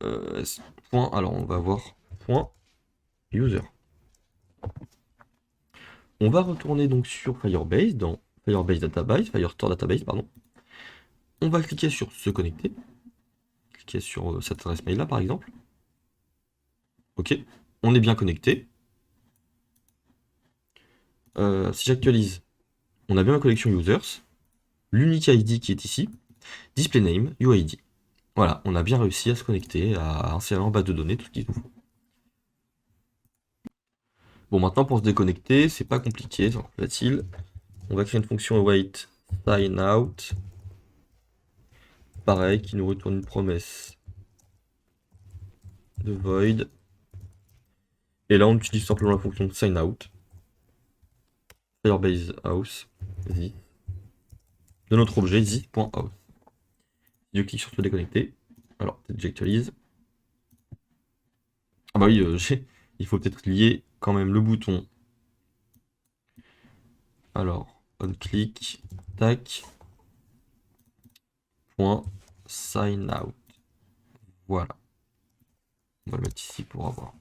Alors on va voir point user. On va retourner donc sur Firebase, dans Firebase Database, Firestore Database, pardon. On va cliquer sur se connecter. Cliquer sur cette adresse mail là par exemple. Ok, on est bien connecté. Si j'actualise, on a bien ma collection users, l'unique ID qui est ici, display name, UID. Voilà, on a bien réussi à se connecter, à insérer en base de données tout ce qu'il nous faut. Bon, maintenant pour se déconnecter, c'est pas compliqué, c'est facile. On va créer une fonction await sign out. Pareil, qui nous retourne une promesse de void. Et là, on utilise simplement la fonction sign out. Firebase house, the, de notre objet the.house. Je clique sur se déconnecter. Alors, peut-être que j'actualise. Ah bah oui, il faut peut-être lier quand même le bouton. Alors, on click, tac, point, sign out. Voilà. On va le mettre ici pour avoir.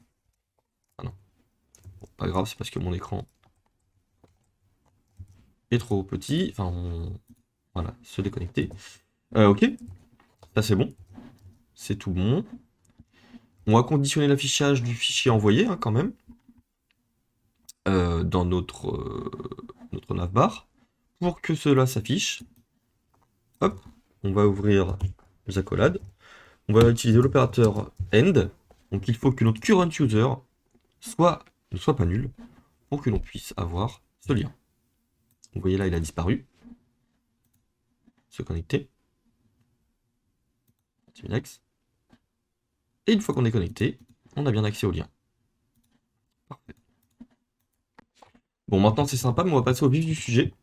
Ah non. Bon, pas grave, c'est parce que mon écran est trop petit. Enfin, voilà, se déconnecter. Ok, ça c'est bon. C'est tout bon. On va conditionner l'affichage du fichier envoyé hein, quand même. Dans notre navbar. pour que cela s'affiche, hop, on va ouvrir les accolades. On va utiliser l'opérateur end. Donc il faut que notre current user ne soit pas nul pour que l'on puisse avoir ce lien. Vous voyez là, il a disparu. Se connecter. Next. Et une fois qu'on est connecté, on a bien accès au lien. Parfait. Bon, maintenant c'est sympa, mais on va passer au vif du sujet.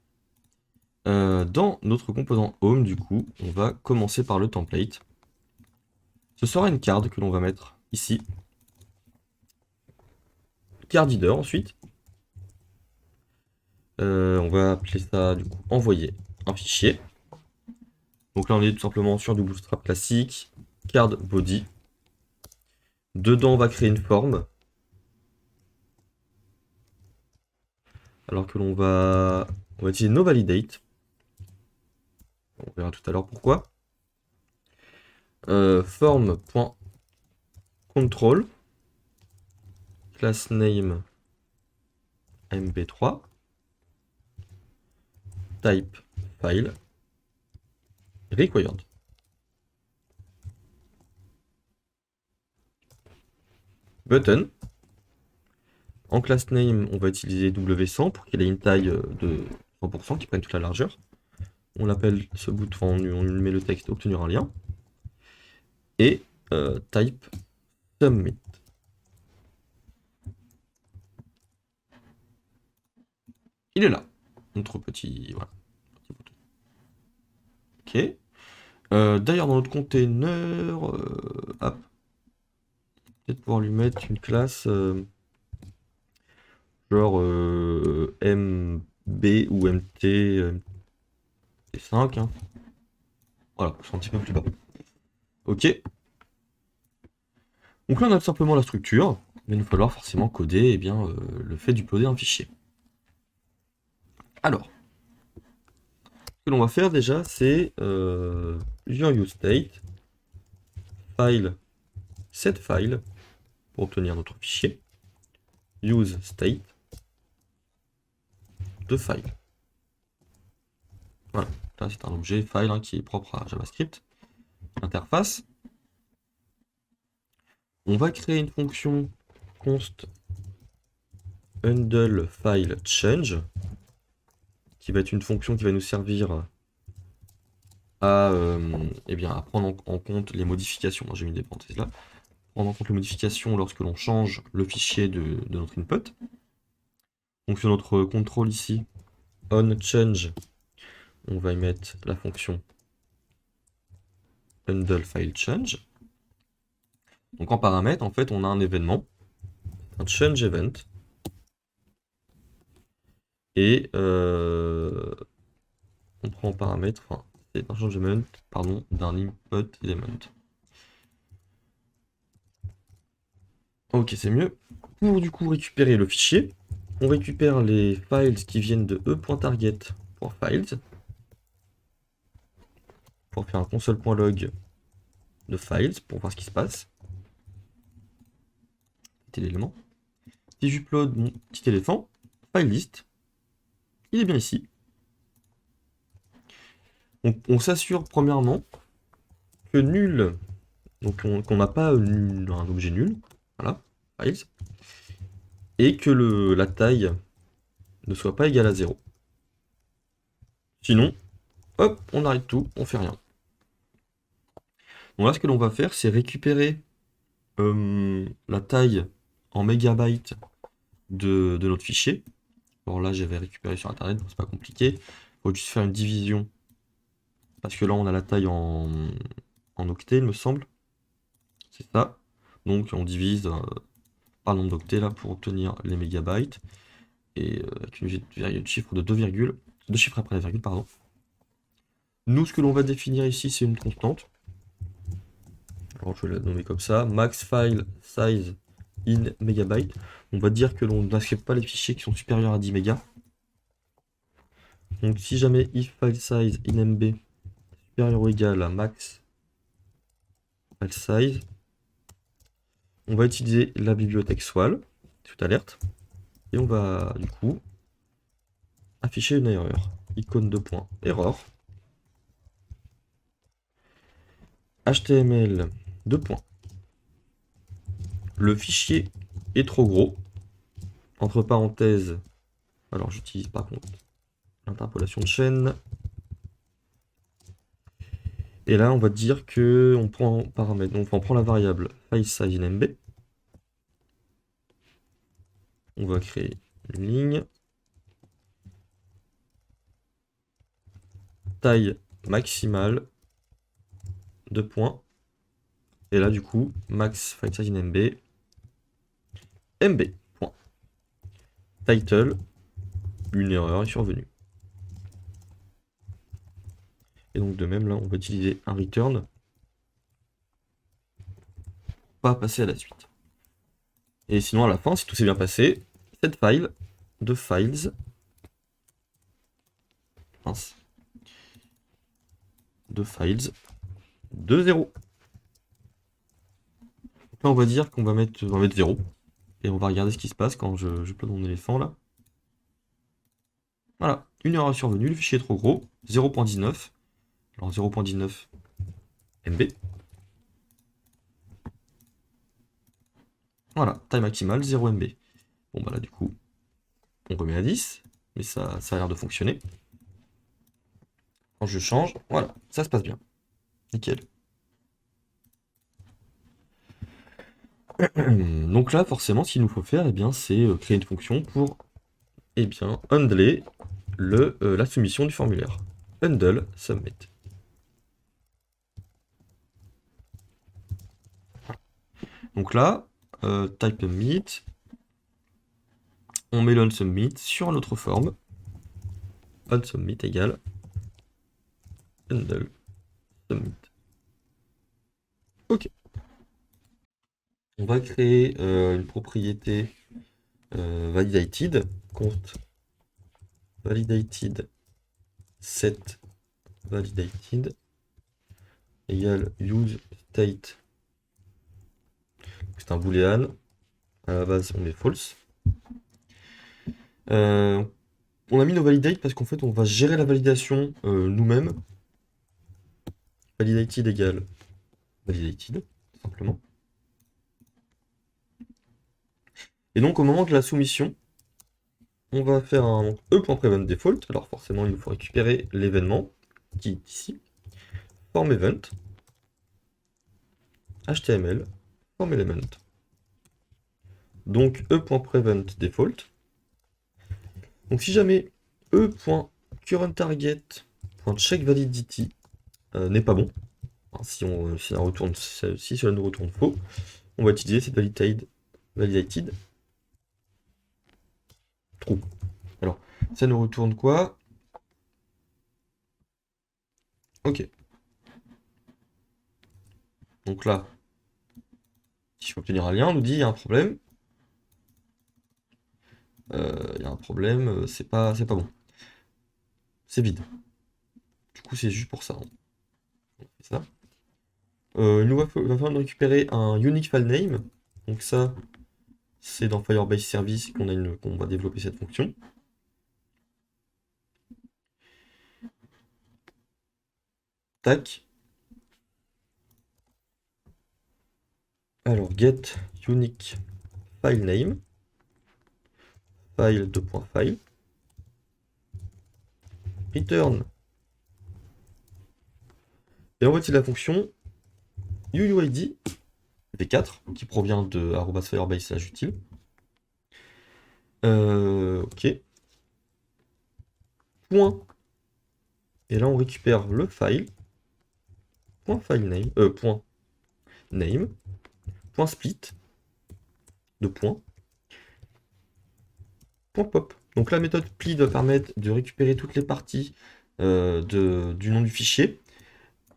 Dans notre composant home, du coup, on va commencer par le template. Ce sera une carte que l'on va mettre ici. Card header ensuite. On va appeler ça du coup envoyer un fichier. Donc là on est tout simplement sur du Bootstrap classique, card body. Dedans on va créer une forme. Alors que on va utiliser noValidate. On verra tout à l'heure pourquoi. Form.control class name mb3 type file required. Button. En class name, on va utiliser W100 pour qu'il ait une taille de 100% qui prenne toute la largeur. On l'appelle ce bouton, on met le texte obtenir un lien. Et type submit. Il est là, notre petit, voilà, petit bouton. Ok. D'ailleurs, dans notre container, hop, peut-être pouvoir lui mettre une classe genre MB ou MT, T5. Hein. Voilà, c'est un petit peu plus bas. Ok. Donc là, on a tout simplement la structure. Il va nous falloir forcément coder eh bien, le fait d'uploader un fichier. Alors, ce que l'on va faire déjà, c'est plusieurs useState, file, set file, pour obtenir notre fichier, useState de file. Voilà, là c'est un objet file hein, qui est propre à JavaScript. Interface. On va créer une fonction const handle file change, qui va être une fonction qui va nous servir à, eh bien, à prendre en compte les modifications. J'ai mis des parenthèses là. Prendre en compte les modifications lorsque l'on change le fichier de notre input. Donc sur notre contrôle ici, onChange, on va y mettre la fonction handleFileChange. Donc en paramètre, en fait, on a un événement, un change event, et on prend en paramètre, enfin, c'est un change event, pardon, d'un input element. Ok, c'est mieux. Pour du coup récupérer le fichier, on récupère les files qui viennent de e.target.files pour faire un console.log de files pour voir ce qui se passe. Petit élément. Si j'upload mon petit éléphant, file list, il est bien ici. On s'assure premièrement que nul, donc qu'on n'a pas un objet nul, voilà, files, et que la taille ne soit pas égale à 0. Sinon, hop, on arrête tout, on fait rien. Donc là, ce que l'on va faire, c'est récupérer la taille en mégabytes de notre fichier. Alors là, j'avais récupéré sur internet, donc c'est pas compliqué. Il faut juste faire une division. Parce que là, on a la taille en octets, il me semble. C'est ça. Donc on divise par le nombre d'octets là pour obtenir les mégabytes. Et avec une chiffre de 2 chiffres après la virgule, pardon. Nous, ce que l'on va définir ici, c'est une constante. Alors je vais la nommer comme ça. Max file size in megabyte. On va dire que l'on n'accepte pas les fichiers qui sont supérieurs à 10 mégas. Donc si jamais if file size in MB supérieur ou égal à max file size, on va utiliser la bibliothèque swal, toute alerte, et on va du coup afficher une erreur. icône de point, erreur. HTML, deux points. Le fichier est trop gros. Entre parenthèses, alors j'utilise par contre l'interpolation de chaîne. Et là, on va dire que on prend en paramètre, donc on prend la variable file size in MB. On va créer une ligne. Taille maximale, deux points. Et là, du coup, max file size in MB. MB. Point. Title. Une erreur est survenue. Et donc de même, là, on va utiliser un return. Pas passer à la suite. Et sinon, à la fin, si tout s'est bien passé, cette file de files. Mince. De files. De 0. Là, on va dire qu'on va mettre 0. Et on va regarder ce qui se passe quand je plante mon éléphant là. Voilà, une erreur survenue, le fichier est trop gros, 0.19. Alors 0.19 MB. Voilà, taille maximale, 0 MB. Bon bah là du coup, on remet à 10, mais ça a l'air de fonctionner. Quand je change, voilà, ça se passe bien. Nickel. Donc là, forcément, ce qu'il nous faut faire, eh bien, c'est créer une fonction pour handler la soumission du formulaire. Handle submit. Donc là, type submit, on met le unsubmit sur notre forme. Unsubmit égale handle submit. Ok. On va créer une propriété validated, const validated set validated égale use state. C'est un boolean. À la base, on met false. On a mis nos validate parce qu'en fait, on va gérer la validation nous-mêmes. Validated égale validated, tout simplement. Et donc, au moment de la soumission, on va faire un e.preventDefault. Alors, forcément, il nous faut récupérer l'événement qui est ici. Form event. HTML. Form element. Donc, e.preventDefault. Donc, si jamais e.currentTarget.checkValidity n'est pas bon, hein, si cela nous retourne faux, on va utiliser cette validated true. Alors, ça nous retourne quoi? Ok. Donc là, si je peux obtenir un lien, on nous dit il y a un problème. Il y a un problème, c'est pas bon. C'est vide. Du coup, c'est juste pour ça. Hein. On fait ça. Il va falloir nous récupérer un unique file name. Donc ça, c'est dans Firebase Service qu'on va développer cette fonction. Tac. Alors, get unique file name. File .file. Return. Et on va utiliser la fonction UUID v4 qui provient de @firebase/util. Ok. Point. Et là, on récupère le file. Point file name. Point name. Point split. De point. Point pop. Donc la méthode split va permettre de récupérer toutes les parties du nom du fichier.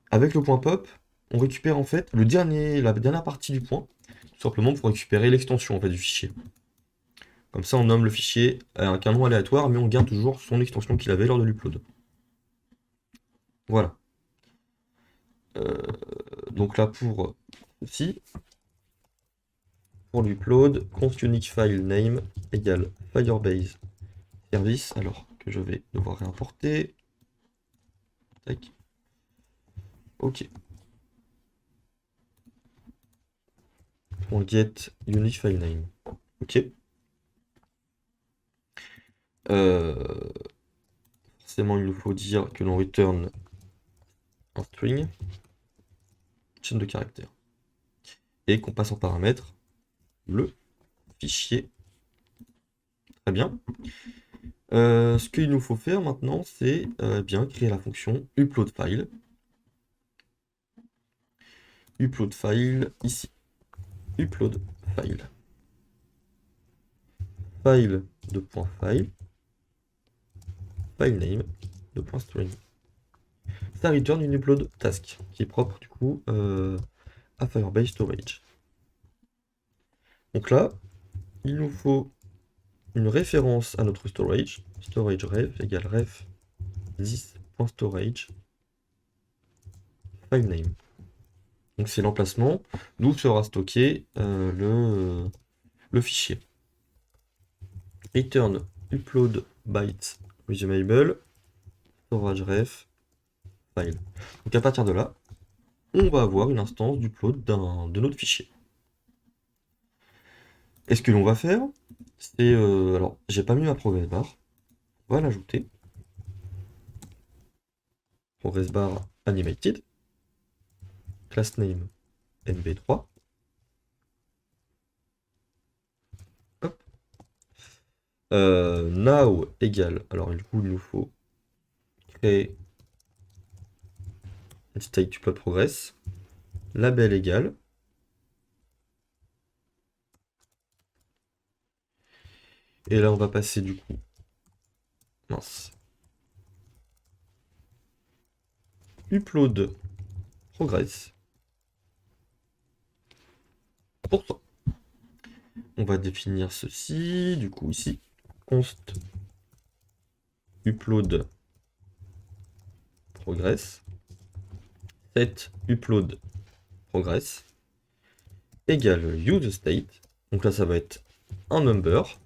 Avec le point pop, on récupère en fait la dernière partie du point, tout simplement pour récupérer l'extension en fait, du fichier. Comme ça, on nomme le fichier avec un nom aléatoire, mais on garde toujours son extension qu'il avait lors de l'upload. Voilà. Donc là, pour ceci, pour l'upload, const unique file name égale Firebase Service. Alors, que je vais devoir réimporter. Tac. Ok. On get unique file name. Ok. Forcément, il nous faut dire que l'on return un string, chaîne de caractères, et qu'on passe en paramètre le fichier. Très bien. Ce qu'il nous faut faire maintenant, c'est bien créer la fonction upload file. Upload file ici. Upload file. File de point file. File name de point string. Ça return une upload task qui est propre du coup à Firebase Storage. Donc là, il nous faut une référence à notre storage. Storage ref égale ref 10.storage file name. Donc c'est l'emplacement d'où sera stocké le fichier. Return upload byte resumable storage ref file. Donc à partir de là, on va avoir une instance d'upload de notre fichier. Et ce que l'on va faire, c'est... alors, j'ai pas mis ma progress bar. On va l'ajouter. Progress bar animated. Class name mb3. Hop. Now égale... Alors, du coup, il nous faut créer une state upload progress. Label égale... Et là, on va passer du coup... Mince. Upload progress. Pour ça. On va définir ceci, du coup ici, const upload progress, set upload progress, égale use state, donc là ça va être un number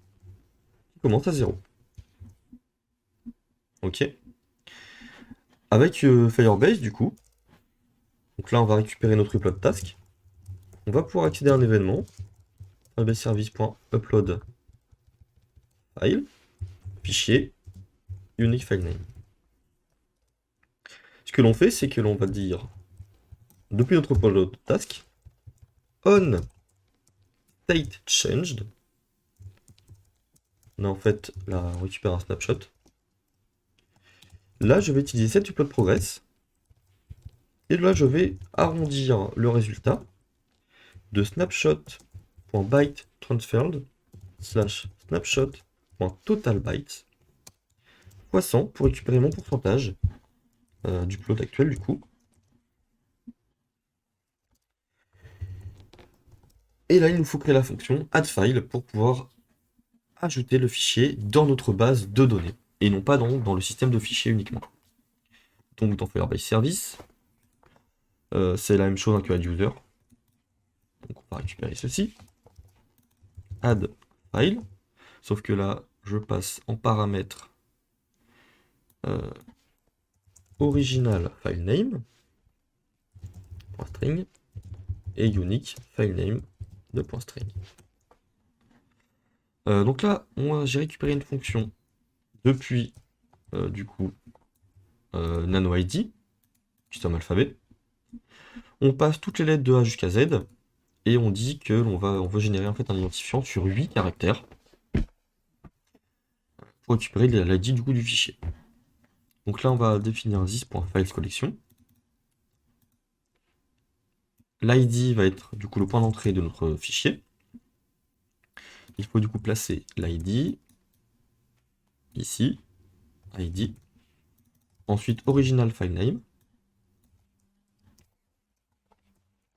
qui commence à 0. Ok. Avec Firebase du coup, donc là on va récupérer notre upload task, on va pouvoir accéder à un événement, Firebase service.upload file, fichier, unique file name. Ce que l'on fait, c'est que l'on va dire, depuis notre upload task, on state changed. On a en fait là, on récupère un snapshot. Là, je vais utiliser cette upload progress. Et là, je vais arrondir le résultat de snapshot.byte transferred slash snapshot.totalbytes fois 100 pour récupérer mon pourcentage d'upload actuel du coup. Et là, il nous faut créer la fonction addFile pour pouvoir ajouter le fichier dans notre base de données et non pas dans le système de fichiers uniquement. Donc dans Firebase Service, c'est la même chose que add user. Donc on va récupérer ceci. Add file. Sauf que là, je passe en paramètre original file name .string et unique file name de .string. Donc là, j'ai récupéré une fonction depuis du coup nanoID, custom alphabet. On passe toutes les lettres de A jusqu'à Z et on dit que on veut générer en fait un identifiant sur 8 caractères pour récupérer l'ID du coup du fichier. Donc là, on va définir this.filesCollection. L'ID va être du coup le point d'entrée de notre fichier. Il faut du coup placer l'ID ici, ID. Ensuite, original file name.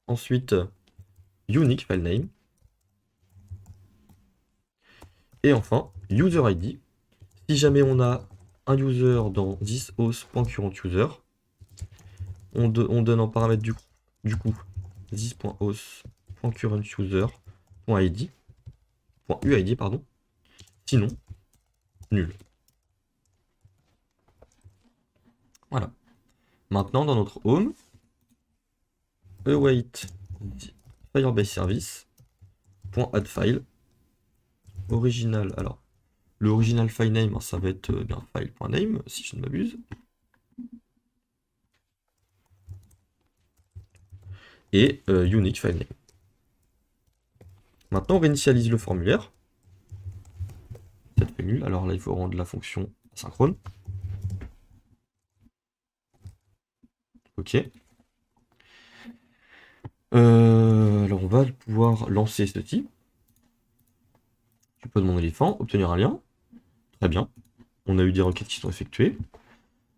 Ensuite, unique file name. Et enfin, user ID. Si jamais on a un user dans thishost.currentUser, on donne en paramètre du coup this.host.currentUser.id, .uid pardon. Sinon, nul. Voilà. Maintenant, dans notre home, await Firebase service .add file original. Alors, le original file name, ça va être bien file.name, si je ne m'abuse. Et unique file name. Maintenant, on réinitialise le formulaire. Ça fait nul. Alors là, il faut rendre la fonction asynchrone. Ok. Alors, on va pouvoir lancer ceci. Je pose mon éléphant, obtenir un lien. Très bien. On a eu des requêtes qui sont effectuées.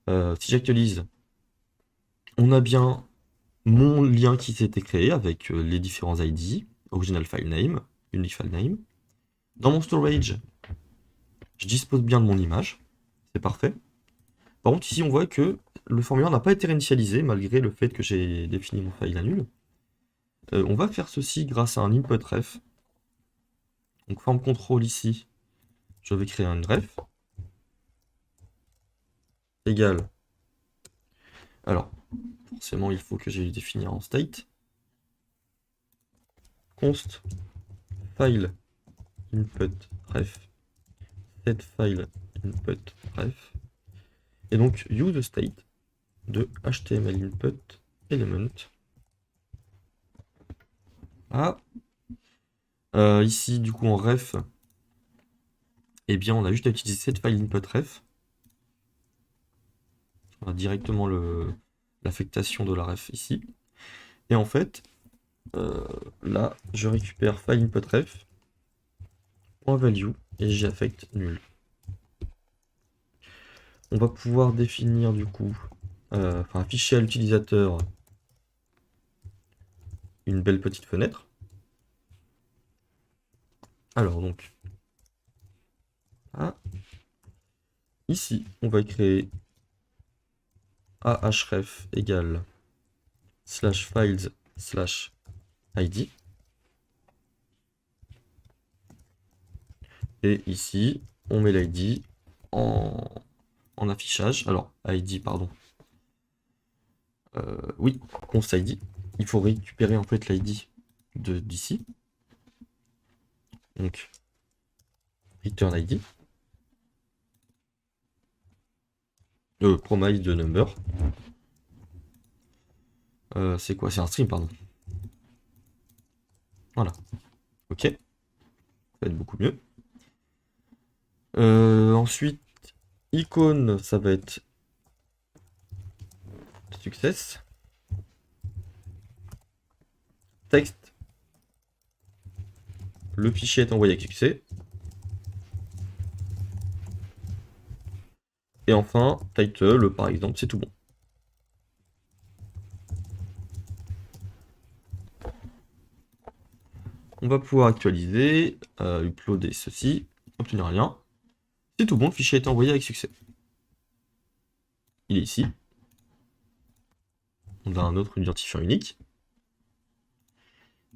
Si j'actualise, on a bien mon lien qui s'était créé avec les différents ID, original file name, unique file name. Dans mon storage, je dispose bien de mon image. C'est parfait. Par contre, ici, on voit que le formulaire n'a pas été réinitialisé malgré le fait que j'ai défini mon file à nul. On va faire ceci grâce à un input ref. Donc, form control ici, je vais créer une ref égale. Alors, forcément, il faut que j'aille définir en state. Const file input ref set file input ref. Et donc, use state de HTML input element. Ah. Ici, du coup, en ref, eh bien, on a juste à utiliser cette file input ref. On a directement l'affectation de la ref ici. Et en fait, là, je récupère file input ref, .value, et j'y affecte nul. On va pouvoir définir, du coup, afficher à l'utilisateur une belle petite fenêtre. Alors, donc, ici, on va créer ahref égale /files/id. Et ici, on met l'id en affichage. Alors, id, pardon. Oui, const id. Il faut récupérer en fait l'id d'ici. Donc, return id. Promise de number. C'est quoi? C'est un string, pardon. Voilà. Ok. Ça va être beaucoup mieux. Ensuite, icône, ça va être success. Texte. Le fichier est envoyé avec succès. Et enfin, title, par exemple, c'est tout bon. On va pouvoir actualiser, uploader ceci, obtenir un lien. C'est tout bon, le fichier est envoyé avec succès. Il est ici. On a un autre identifiant unique.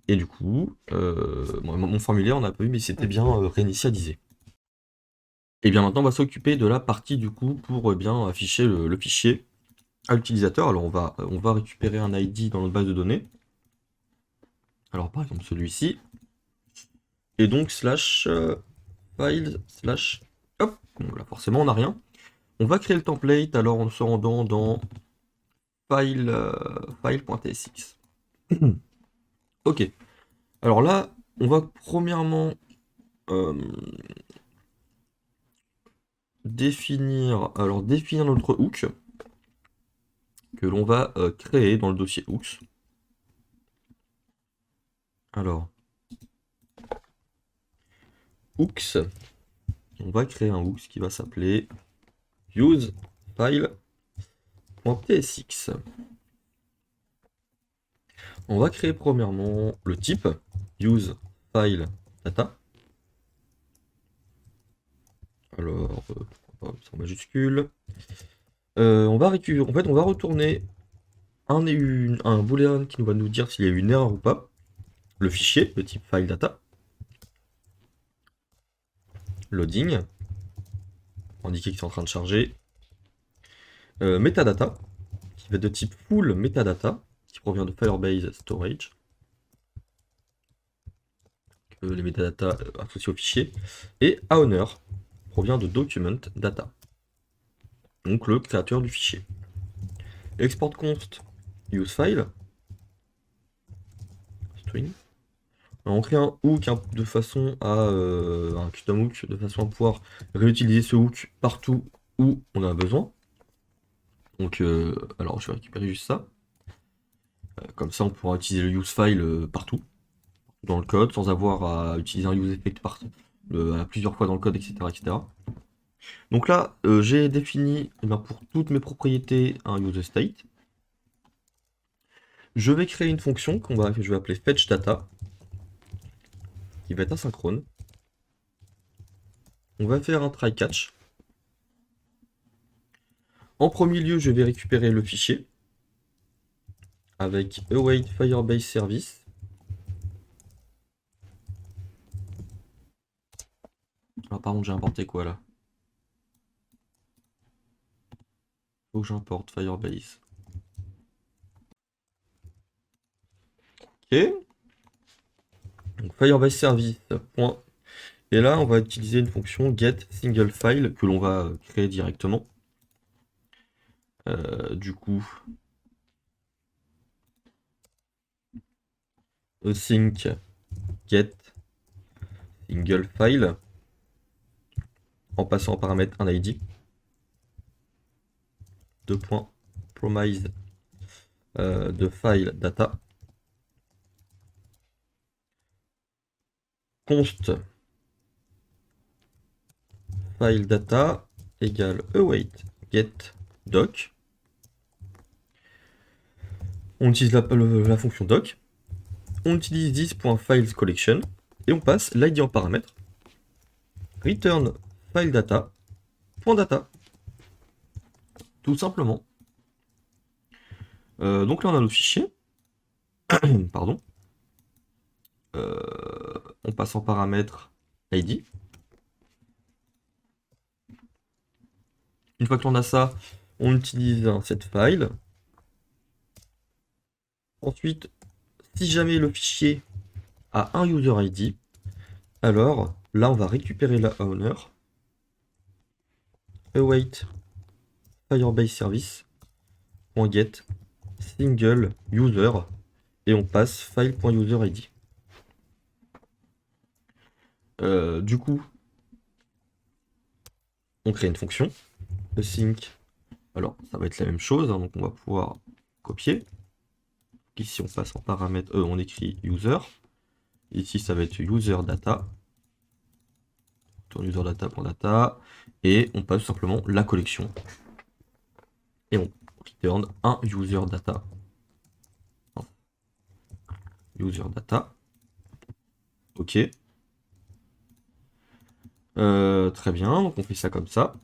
Et du coup, mon formulaire, on n'a pas vu, mais c'était bien réinitialisé. Et bien maintenant, on va s'occuper de la partie du coup pour bien afficher le fichier à l'utilisateur. Alors on va récupérer un ID dans notre base de données. Alors par exemple celui-ci. Et donc /file/ hop, donc là forcément on n'a rien. On va créer le template alors en se rendant dans file.tsx. Ok. Alors là, on va premièrement définir notre hook que l'on va créer dans le dossier hooks. Alors, hooks, on va créer un hooks qui va s'appeler usefile.tsx. On va créer premièrement le type useFileData. Alors, en majuscule. On va retourner un boolean qui va nous dire s'il y a eu une erreur ou pas. Le fichier, le type FileData. Loading. Indiquer que c'est en train de charger. Metadata, qui va être de type full metadata, qui provient de Firebase Storage. Les metadata associés au fichier. Et Owner provient de Document Data, donc le créateur du fichier. Export const useFile, string. Alors, on crée un hook de façon à un custom hook de façon à pouvoir réutiliser ce hook partout où on a besoin. Donc, alors je vais récupérer juste ça. Comme ça, on pourra utiliser le useFile partout dans le code sans avoir à utiliser un useEffect plusieurs fois dans le code, etc., etc. Donc là, j'ai défini pour toutes mes propriétés un useState. Je vais créer une fonction que je vais appeler fetchData, qui va être asynchrone. On va faire un try-catch. En premier lieu, je vais récupérer le fichier avec await Firebase service. Ah, par contre, j'ai importé quoi là? Faut que j'importe Firebase. Ok. Donc Firebase service. Point. Et là, on va utiliser une fonction get single file que l'on va créer directement. Du coup, async get single file en passant en paramètre un ID. Promise de file data. Const file data égale await get doc. On utilise la fonction doc. On utilise this.filesCollection et on passe l'id en paramètre. Return file data. .data. Tout simplement. Donc là on a notre fichier. Pardon. On passe en paramètre id. Une fois que l'on a ça, on utilise un setFile. Ensuite, si jamais le fichier a un user ID, alors là on va récupérer la owner, await Firebase service, .get single user, et on passe file.userid. Du coup, on crée une fonction, async. Alors, ça va être la même chose, hein, donc on va pouvoir copier. Ici, on passe en paramètre, on écrit user. Ici, ça va être user data. Tourne user data.data. Et on passe tout simplement la collection. Et on return un user data. User data. Ok. Très bien, donc on fait ça comme ça.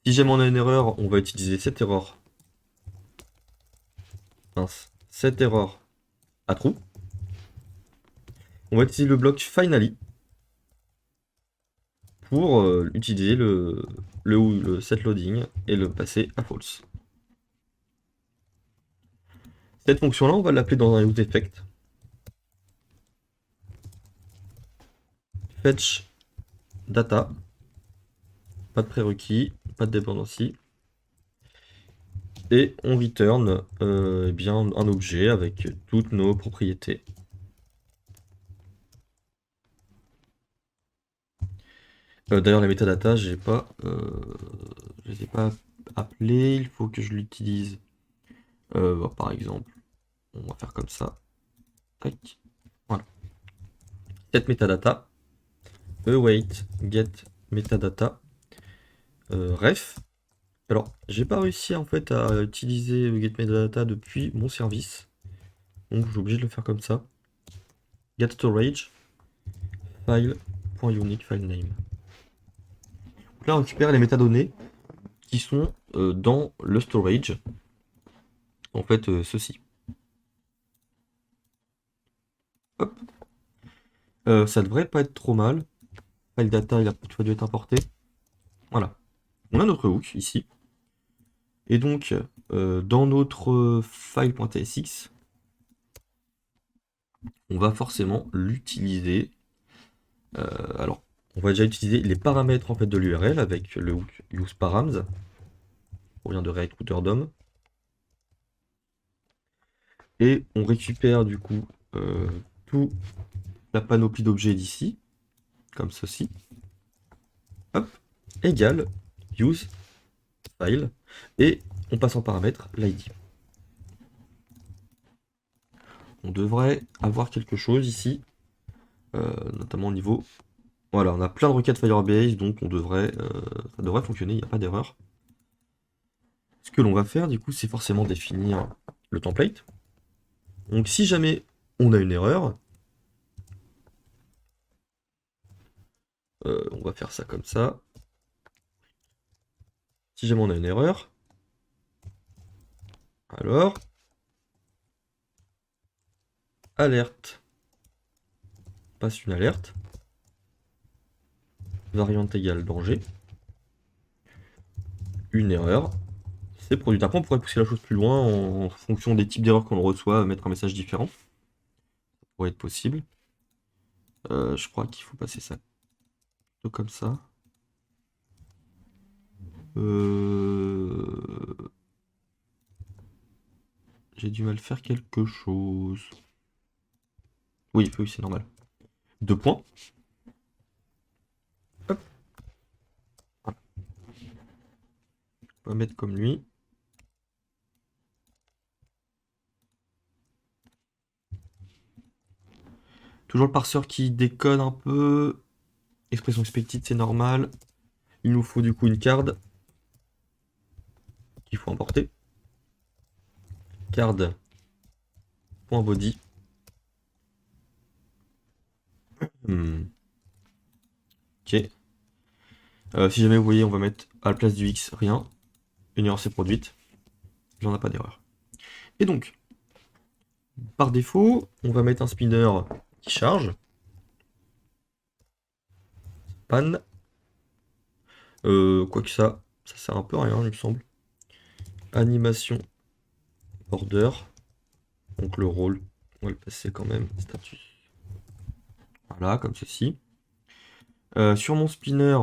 Si jamais on a une erreur, on va utiliser cette erreur. Mince. Cette erreur à true. On va utiliser le bloc finally pour utiliser le set loading et le passer à false. Cette fonction-là, on va l'appeler dans un useEffect. Fetch data. Pas de prérequis, pas de dependency. Et on return eh bien, un objet avec toutes nos propriétés. D'ailleurs, les métadatas, je les ai pas appelés. Il faut que je l'utilise. Par exemple, on va faire comme ça. Tac. Voilà. Set metadata. Await get metadata. Ref. Alors, j'ai pas réussi en fait à utiliser get metadata depuis mon service. Donc, je suis obligé de le faire comme ça. Get storage. File.unique file name. Donc là, on récupère les métadonnées qui sont dans le storage. En fait, ceci. Hop. Ça devrait pas être trop mal. File data, il a toutefois dû être importé. Voilà. On a notre hook ici. Et donc, dans notre file.tsx, on va forcément l'utiliser. Alors, on va déjà utiliser les paramètres en fait de l'URL avec le hook useParams. On vient de React Router DOM. Et on récupère du coup toute la panoplie d'objets d'ici, comme ceci. Hop, égale use file. Et on passe en paramètre l'ID. On devrait avoir quelque chose ici, notamment au niveau. Voilà, on a plein de requêtes Firebase, donc ça devrait fonctionner, il n'y a pas d'erreur. Ce que l'on va faire, du coup, c'est forcément définir le template. Donc si jamais on a une erreur, on va faire ça comme ça. Si jamais on a une erreur, alors alerte. Passe une alerte. Variante égale danger. Une erreur. C'est produit. Après, on pourrait pousser la chose plus loin en fonction des types d'erreurs qu'on reçoit, mettre un message différent. Ça pourrait être possible. Je crois qu'il faut passer ça plutôt comme ça. J'ai du mal à faire quelque chose. Oui, oui, c'est normal. 2 points. Hop. Voilà. On va mettre comme lui. Toujours le parseur qui décode un peu. Expression expected, c'est normal. Il nous faut du coup une card qu'il faut importer. Card.body. Ok. Si jamais vous voyez, on va mettre à la place du X rien. Une erreur s'est produite. J'en ai pas d'erreur. Et donc, par défaut, on va mettre un spinner qui charge. Pan. Quoique ça sert un peu à rien, il me semble. Animation border. Donc le rôle, on va le passer quand même. Status. Voilà, comme ceci. Sur mon spinner,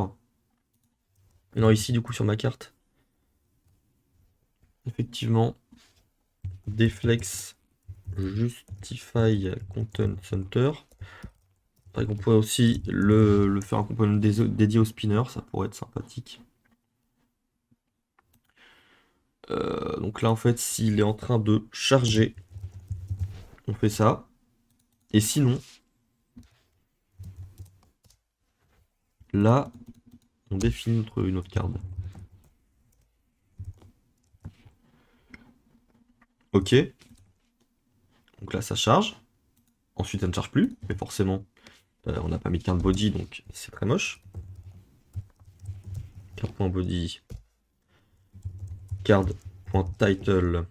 non, ici du coup sur ma carte, effectivement, deflex justify content center. On pourrait aussi le faire un component dédié au spinner, ça pourrait être sympathique. Donc là en fait s'il est en train de charger, on fait ça. Et sinon, là, on définit une autre carte. Ok. Donc là ça charge. Ensuite ça ne charge plus, mais forcément on n'a pas mis de carte body donc c'est très moche. Card.body. Card.title.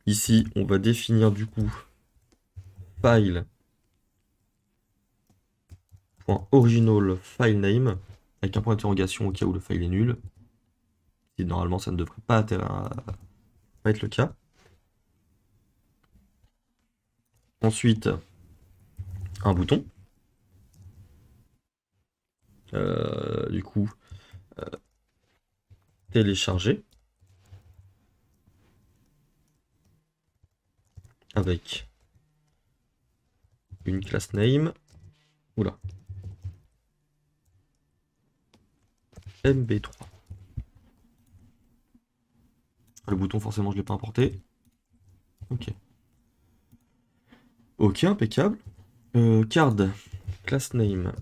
Ici, on va définir du coup file .original file name avec un point d'interrogation au cas où le file est nul. Et normalement, ça ne devrait pas être le cas. Ensuite, un bouton. Du coup, télécharger avec une classe name. Oula. MB3. Le bouton, forcément, je ne l'ai pas importé. Ok. Ok, impeccable. Card, class name,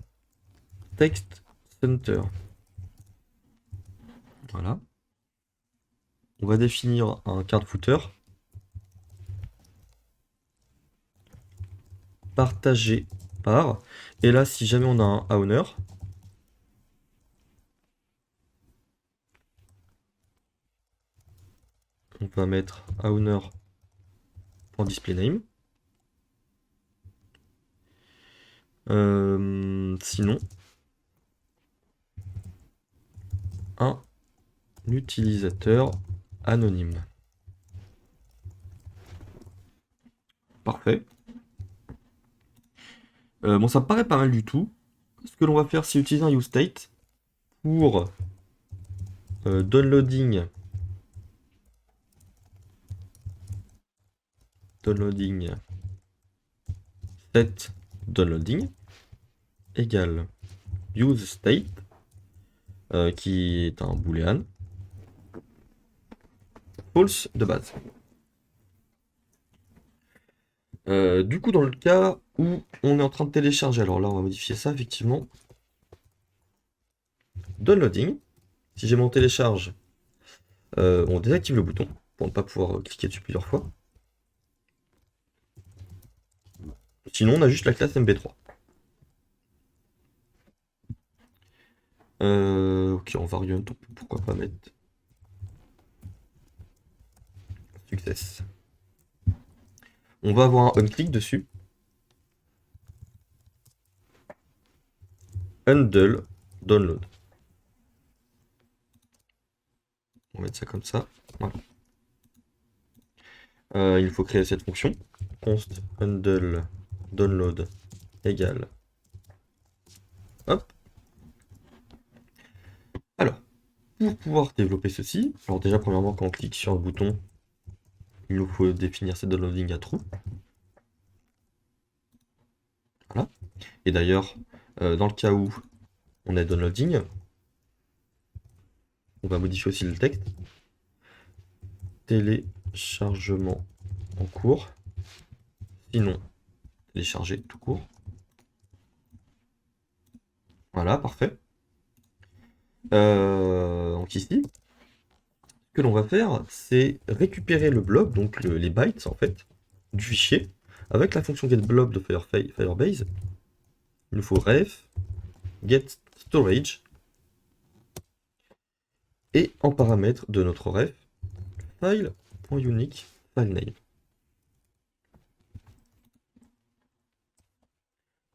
text center. Voilà. On va définir un card footer. Partagé par. Et là, si jamais on a un owner, on va mettre owner.displayName. Sinon, un utilisateur anonyme. Parfait. Bon, ça me paraît pas mal du tout. Ce que l'on va faire, c'est utiliser un useState pour downloading set downloading égale useState qui est un boolean false de base. Du coup, dans le cas où on est en train de télécharger, alors là, on va modifier ça, effectivement. Downloading. Si j'ai mon télécharge, on désactive le bouton pour ne pas pouvoir cliquer dessus plusieurs fois. Sinon, on a juste la classe MB3. Ok, en variant, pourquoi pas mettre success. On va avoir un on-click dessus. Handle download. On va mettre ça comme ça. Voilà. Il faut créer cette fonction. Const handle download égale. Hop. Alors, pour pouvoir développer ceci, alors déjà premièrement quand on clique sur le bouton, il nous faut définir cette downloading à true. Voilà. Et d'ailleurs, dans le cas où on a downloading, on va modifier aussi le texte. Téléchargement en cours. Sinon, télécharger tout court. Voilà, parfait. Donc ici, ce que l'on va faire, c'est récupérer le blob, donc les bytes en fait, du fichier, avec la fonction getBlob de Firebase. Il nous faut ref getStorage et en paramètre de notre ref, file.unique filename.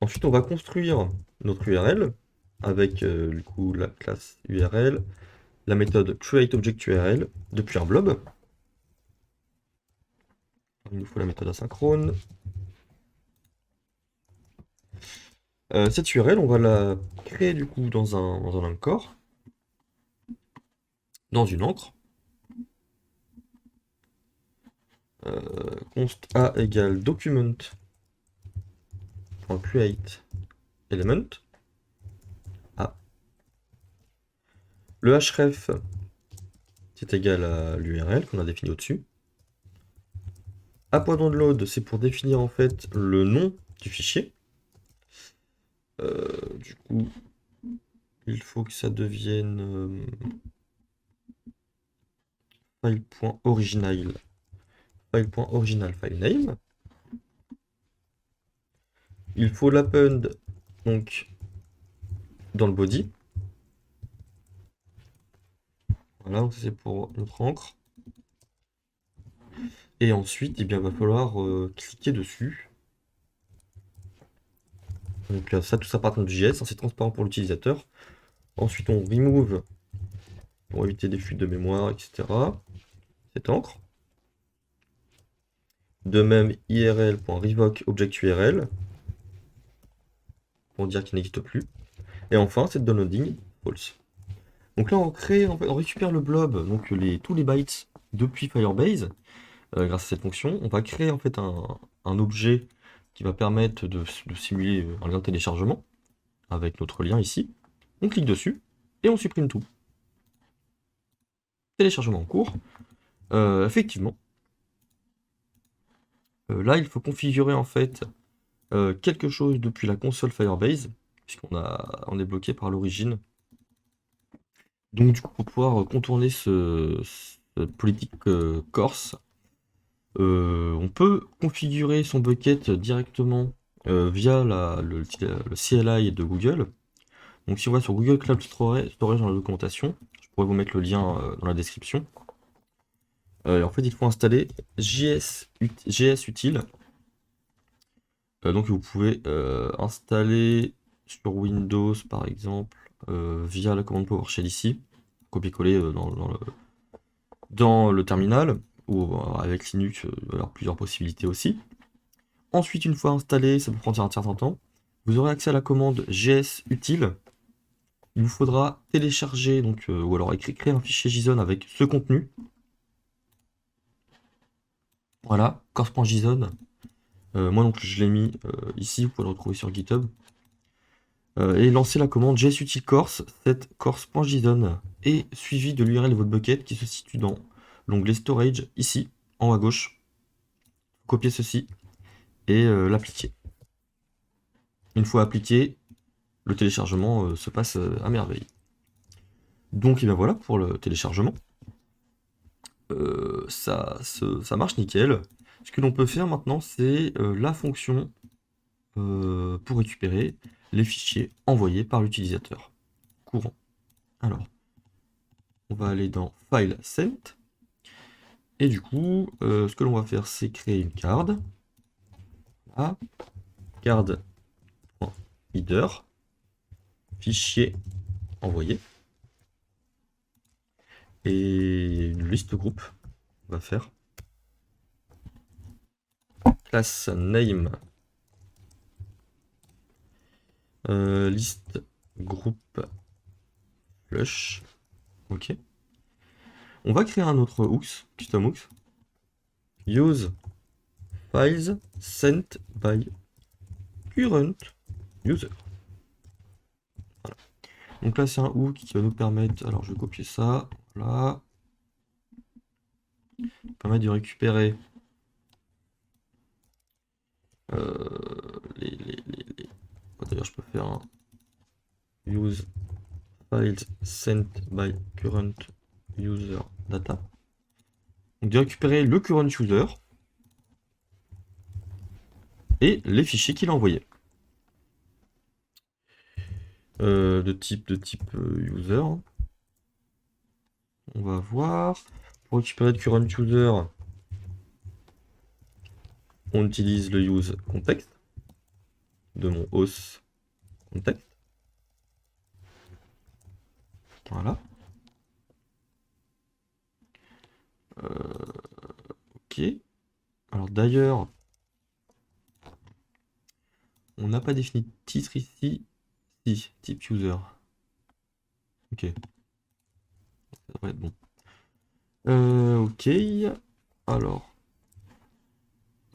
Ensuite, on va construire notre URL avec du coup la classe URL, la méthode createObjectURL depuis un blob. Il nous faut la méthode asynchrone. Cette URL, on va la créer du coup dans un encore, dans une encre. Const a égale document.create element. A. Le href, c'est égal à l'URL qu'on a défini au-dessus. A.download, c'est pour définir en fait le nom du fichier. Du coup, il faut que ça devienne file.original filename. Il faut l'append donc dans le body. Voilà, donc c'est pour notre encre. Et ensuite, eh bien, il va falloir cliquer dessus. Donc ça, tout ça part de JS, hein, c'est transparent pour l'utilisateur. Ensuite, on remove pour éviter des fuites de mémoire, etc. Cette encre. De même, irl.revoke object.url pour dire qu'il n'existe plus. Et enfin, cette downloading false. Donc là, on crée, en fait, on récupère le blob, donc tous les bytes depuis Firebase, grâce à cette fonction. On va créer en fait un objet qui va permettre de simuler un lien de téléchargement avec notre lien ici. On clique dessus et on supprime tout. Téléchargement en cours. Effectivement. Là, il faut configurer en fait quelque chose depuis la console Firebase, puisqu'on est bloqué par l'origine. Donc du coup, pour pouvoir contourner cette politique corse, on peut configurer son bucket directement via le CLI de Google. Donc si on va sur Google Cloud Storage dans la documentation, je pourrais vous mettre le lien dans la description. En fait, il faut installer JS Util. Donc vous pouvez installer sur Windows par exemple via la commande PowerShell ici. copier-coller dans le terminal, ou avec Linux, il va y avoir plusieurs possibilités aussi. Ensuite, une fois installé, ça peut prendre un certain temps, vous aurez accès à la commande gs-util. Il vous faudra télécharger, donc, ou alors créer un fichier JSON avec ce contenu. Voilà, course.json. Moi donc je l'ai mis ici, vous pouvez le retrouver sur GitHub. Et lancer la commande gs-util-course, set course.json, et suivi de l'URL de votre bucket qui se situe dans l'onglet storage, ici, en haut à gauche. Copier ceci et l'appliquer. Une fois appliqué, le téléchargement se passe à merveille. Donc et bien voilà pour le téléchargement. Ça marche nickel. Ce que l'on peut faire maintenant, c'est la fonction pour récupérer les fichiers envoyés par l'utilisateur courant. Alors, on va aller dans File Sent. Et du coup, ce que l'on va faire, c'est créer une card. Voilà. Card.header. Fichier envoyé. Et une liste groupe. On va faire class name. Liste groupe flush. Ok. On va créer un autre hooks, custom hooks. Use files sent by current user. Voilà. Donc là, c'est un hook qui va nous permettre. Alors, je vais copier ça. Voilà. Permettre de récupérer D'ailleurs, je peux faire un use files sent by current user data. Donc de récupérer le current user et les fichiers qu'il a envoyés. De type user. On va voir. Pour récupérer le current user, on utilise le use context de mon host context. Voilà. Ok. Alors d'ailleurs, on n'a pas défini de titre ici. Si, type user. Ok. Ça devrait être bon. Ok. Alors.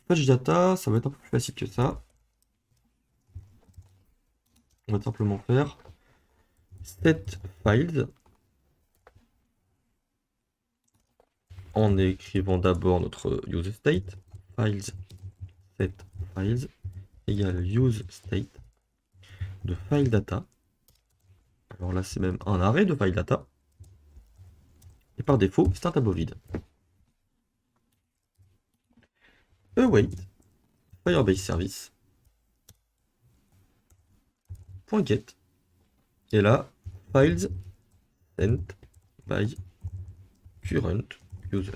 Fetch data, ça va être un peu plus facile que ça. On va simplement faire set files en écrivant d'abord notre use state. Files set files égale use state de file data. Alors là, c'est même un arrêt de file data. Et par défaut, c'est un tableau vide. Await Firebase service .get. Et là, files sent by current user.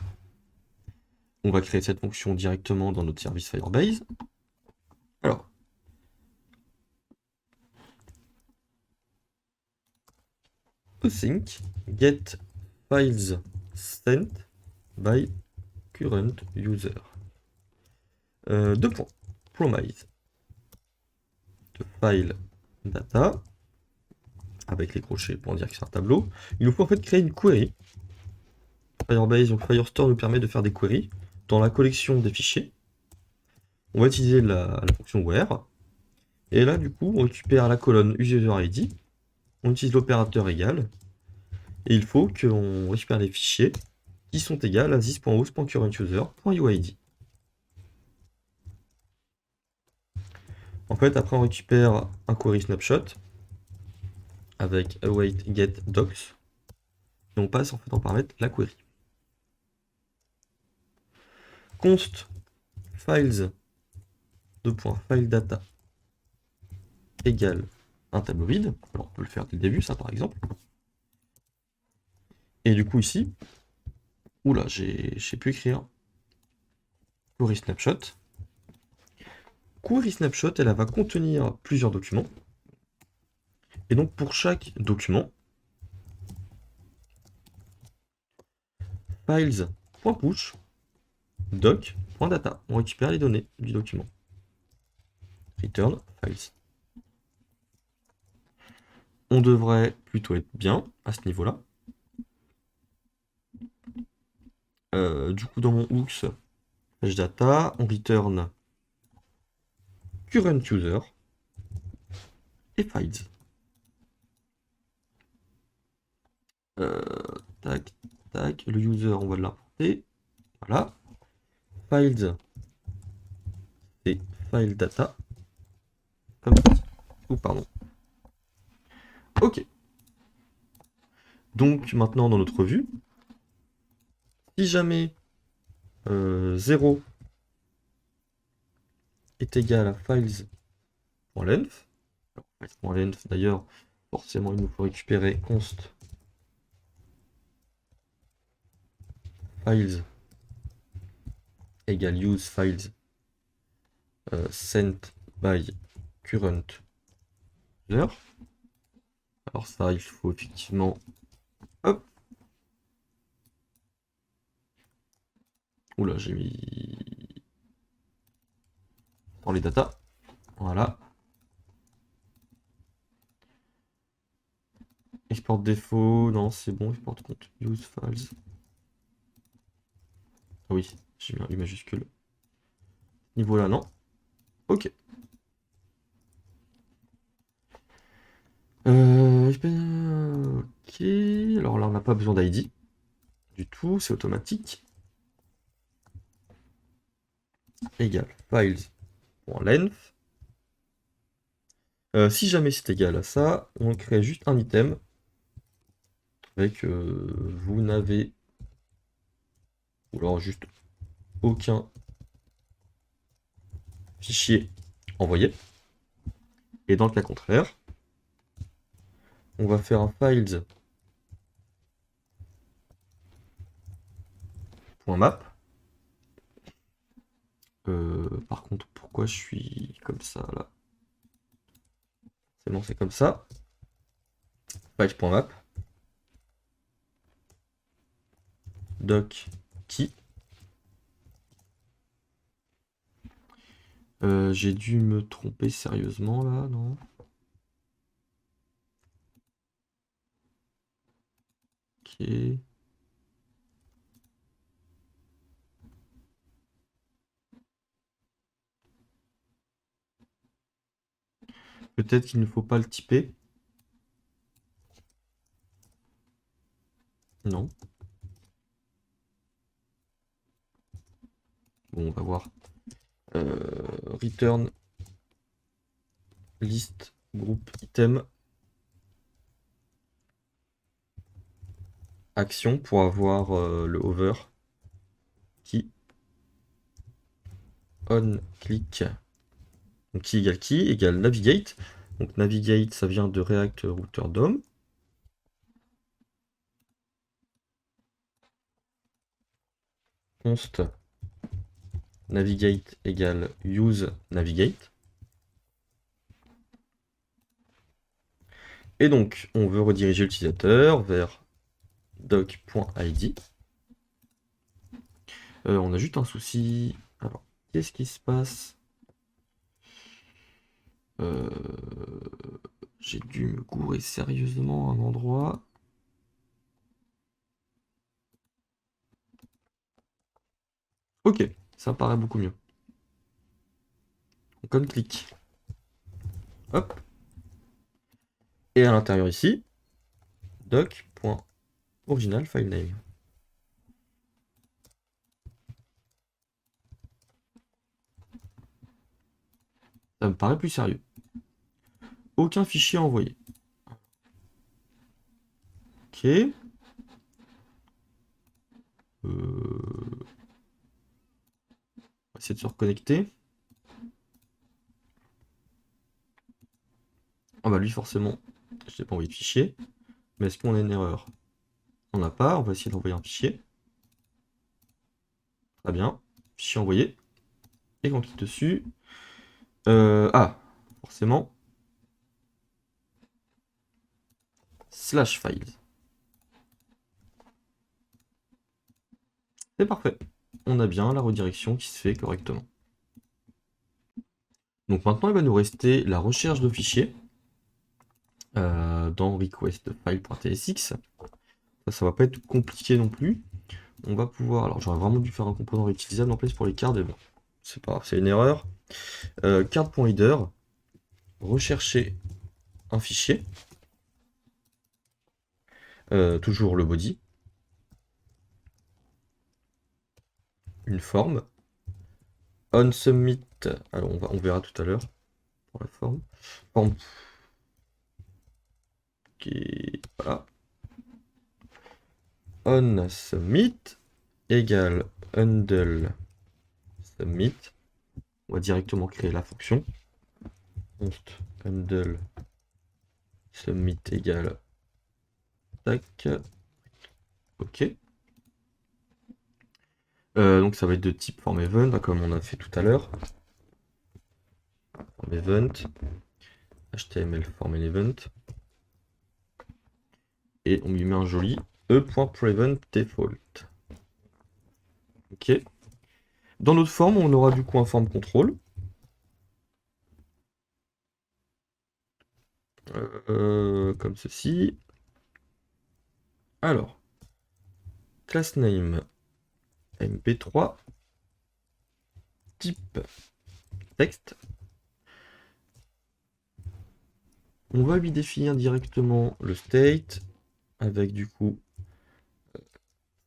On va créer cette fonction directement dans notre service Firebase. Alors, async get files sent by current user. Deux points. Promise de file data avec les crochets pour dire que c'est un tableau. Il nous faut en fait créer une query. Firebase, donc Firestore nous permet de faire des queries dans la collection des fichiers. On va utiliser la fonction where. Et là, du coup, on récupère la colonne user-id. On utilise l'opérateur égal. Et il faut qu'on récupère les fichiers qui sont égaux à this.host.currentuser.uid. En fait, après, on récupère un query snapshot avec await get docs. Et on passe en fait en paramètre la query. Const files file data égale un tableau vide. Alors on peut le faire dès le début, ça par exemple. Et du coup ici, oula, j'ai pu écrire query snapshot. Query snapshot, elle va contenir plusieurs documents. Et donc pour chaque document, files.push doc.data. On récupère les données du document. Return files. On devrait plutôt être bien à ce niveau-là. Du coup, dans mon hooks, page data, on return current user et files. Tac, tac, le user, on va l'importer. Voilà. Files, c'est file data. Comme ça. Oh, pardon. Ok. Donc, maintenant, dans notre vue, si jamais 0 est égal à files.length, files.length, d'ailleurs, forcément, il nous faut récupérer const files égale use files sent by current user. Alors ça, il faut effectivement... Hop. Oula, j'ai mis... dans les datas. Voilà. Export défaut, non, c'est bon, export compte, use files. Ah oui, j'ai mis un U majuscule. Niveau là, non. Ok. Ok, alors là, on n'a pas besoin d'ID du tout, c'est automatique. Égal files.length. Si jamais c'est égal à ça, on crée juste un item avec vous n'avez, ou alors juste aucun fichier envoyé. Et dans le cas contraire, on va faire un files.map. Par contre, pourquoi je suis comme ça là? C'est bon, c'est comme ça. Files.map. Doc key. J'ai dû me tromper sérieusement là, non? Ok. Peut-être qu'il ne faut pas le typer. Non. Bon, on va voir. Return list group item action pour avoir le hover key on click. Donc key égale navigate. Donc navigate, ça vient de React Router DOM. Const navigate égale use navigate. Et donc, on veut rediriger l'utilisateur vers doc.id. On a juste un souci. Alors, qu'est-ce qui se passe? J'ai dû me gourer sérieusement à un endroit. Ok, ça paraît beaucoup mieux. Donc on clique. Hop. Et à l'intérieur ici, doc.original file name. Ça me paraît plus sérieux. Aucun fichier envoyé. Ok. On va essayer de se reconnecter. Ah bah lui forcément, je n'ai pas envoyé de fichier. Mais est-ce qu'on a une erreur? On n'a pas, on va essayer d'envoyer un fichier. Très bien. Fichier envoyé. Et quand on clique dessus. Ah, forcément. /files. C'est parfait. On a bien la redirection qui se fait correctement. Donc maintenant, il va nous rester la recherche de fichiers dans request-file.tsx. Ça va pas être compliqué non plus. On va pouvoir... Alors, j'aurais vraiment dû faire un composant réutilisable en place pour les cartes, mais bon, c'est pas grave, c'est une erreur. Card.header, rechercher un fichier, toujours le body, une forme, onSubmit, alors on verra tout à l'heure pour la forme, forme voilà, onSubmit égale handle submit, on va directement créer la fonction, const handle submit égale tac, ok. Donc ça va être de type form event, comme on a fait tout à l'heure. Form event, HTML form event. Et on lui met un joli e.prevent default. Ok. Dans notre forme, on aura du coup un form control. Comme ceci. Alors, class name mp3, type texte. On va lui définir directement le state avec du coup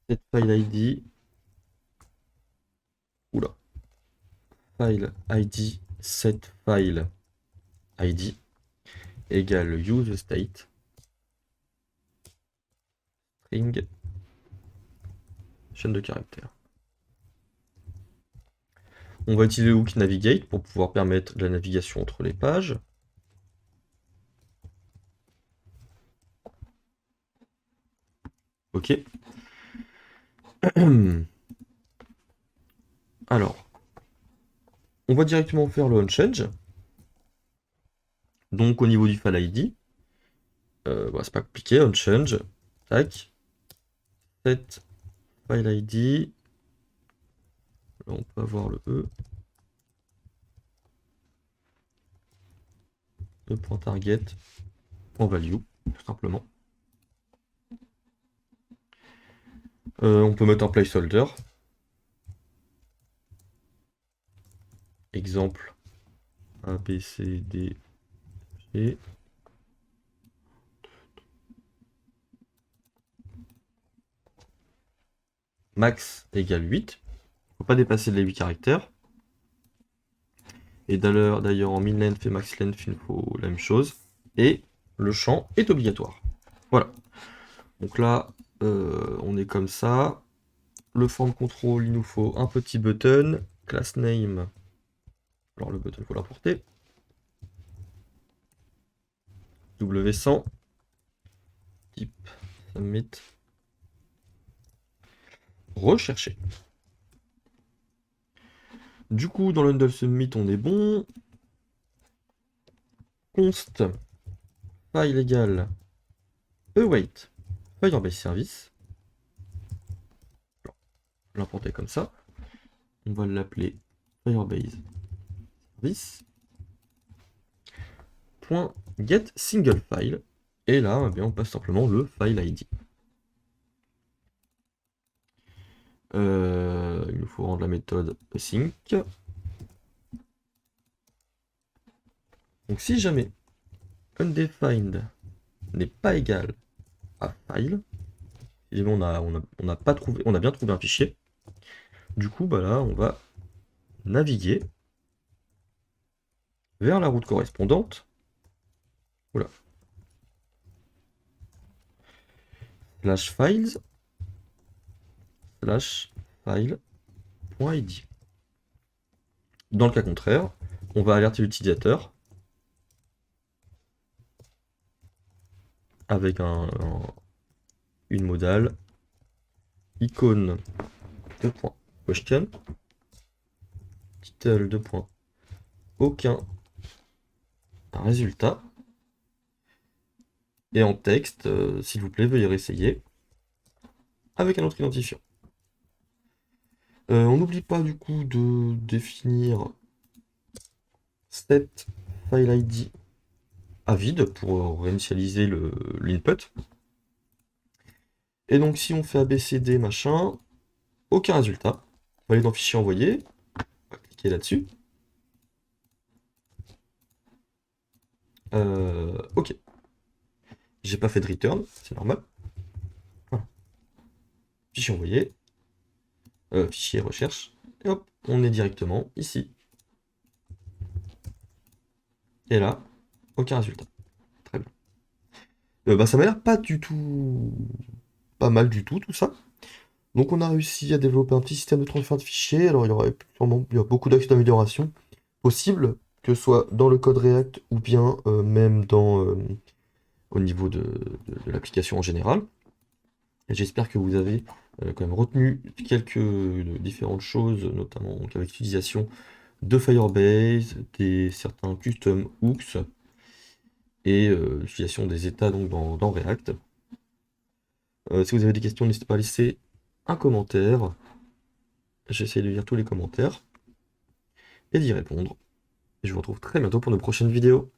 set file id. Oula. File id set file id égale use state string chaîne de caractères. On va utiliser le hook navigate pour pouvoir permettre la navigation entre les pages. Ok. Alors, on va directement faire le onChange. Donc au niveau du file ID, c'est pas compliqué, onChange, tac, set file ID, là on peut avoir le e.target en value, tout simplement. On peut mettre un placeholder. Exemple A, B, C, D, G. Max égale 8. Faut pas dépasser les 8 caractères. Et d'ailleurs en min-length et max-length, il nous faut la même chose. Et le champ est obligatoire. Voilà. Donc là, on est comme ça. Le form control, il nous faut un petit button. Class name. Alors le button, il faut l'importer. W100. Type submit. Rechercher. Du coup, dans l'undle submit, on est bon. Const file égale await Firebase service. L'importer comme ça. On va l'appeler Firebase service. .get single file. Et là, eh bien, on passe simplement le file ID. Il nous faut rendre la méthode async. Donc si jamais undefined n'est pas égal à file, et on a pas trouvé, on a bien trouvé un fichier. Du coup, bah là, on va naviguer vers la route correspondante. Oula. Slash files slash file.id. Dans le cas contraire, on va alerter l'utilisateur avec une modale icône question title aucun résultat et en texte s'il vous plaît veuillez réessayer avec un autre identifiant. On n'oublie pas du coup de définir set file ID à vide pour réinitialiser l'input. Et donc si on fait abcd machin, aucun résultat. On va aller dans fichier envoyé, on va cliquer là-dessus. Ok. J'ai pas fait de return, c'est normal. Voilà. Fichier envoyé, fichier recherche, et hop, on est directement ici. Et là, aucun résultat. Très bien. Bah, ça m'a l'air pas du tout... pas mal du tout, tout ça. Donc on a réussi à développer un petit système de transfert de fichiers. Alors il y a beaucoup d'axes d'amélioration possibles, que ce soit dans le code React ou bien même au niveau de l'application en général. Et j'espère que vous avez quand même retenu quelques différentes choses, notamment donc, avec l'utilisation de Firebase, certains custom hooks et l'utilisation des états donc, dans React. Si vous avez des questions, n'hésitez pas à laisser un commentaire. J'essaie de lire tous les commentaires et d'y répondre. Et je vous retrouve très bientôt pour une prochaine vidéo.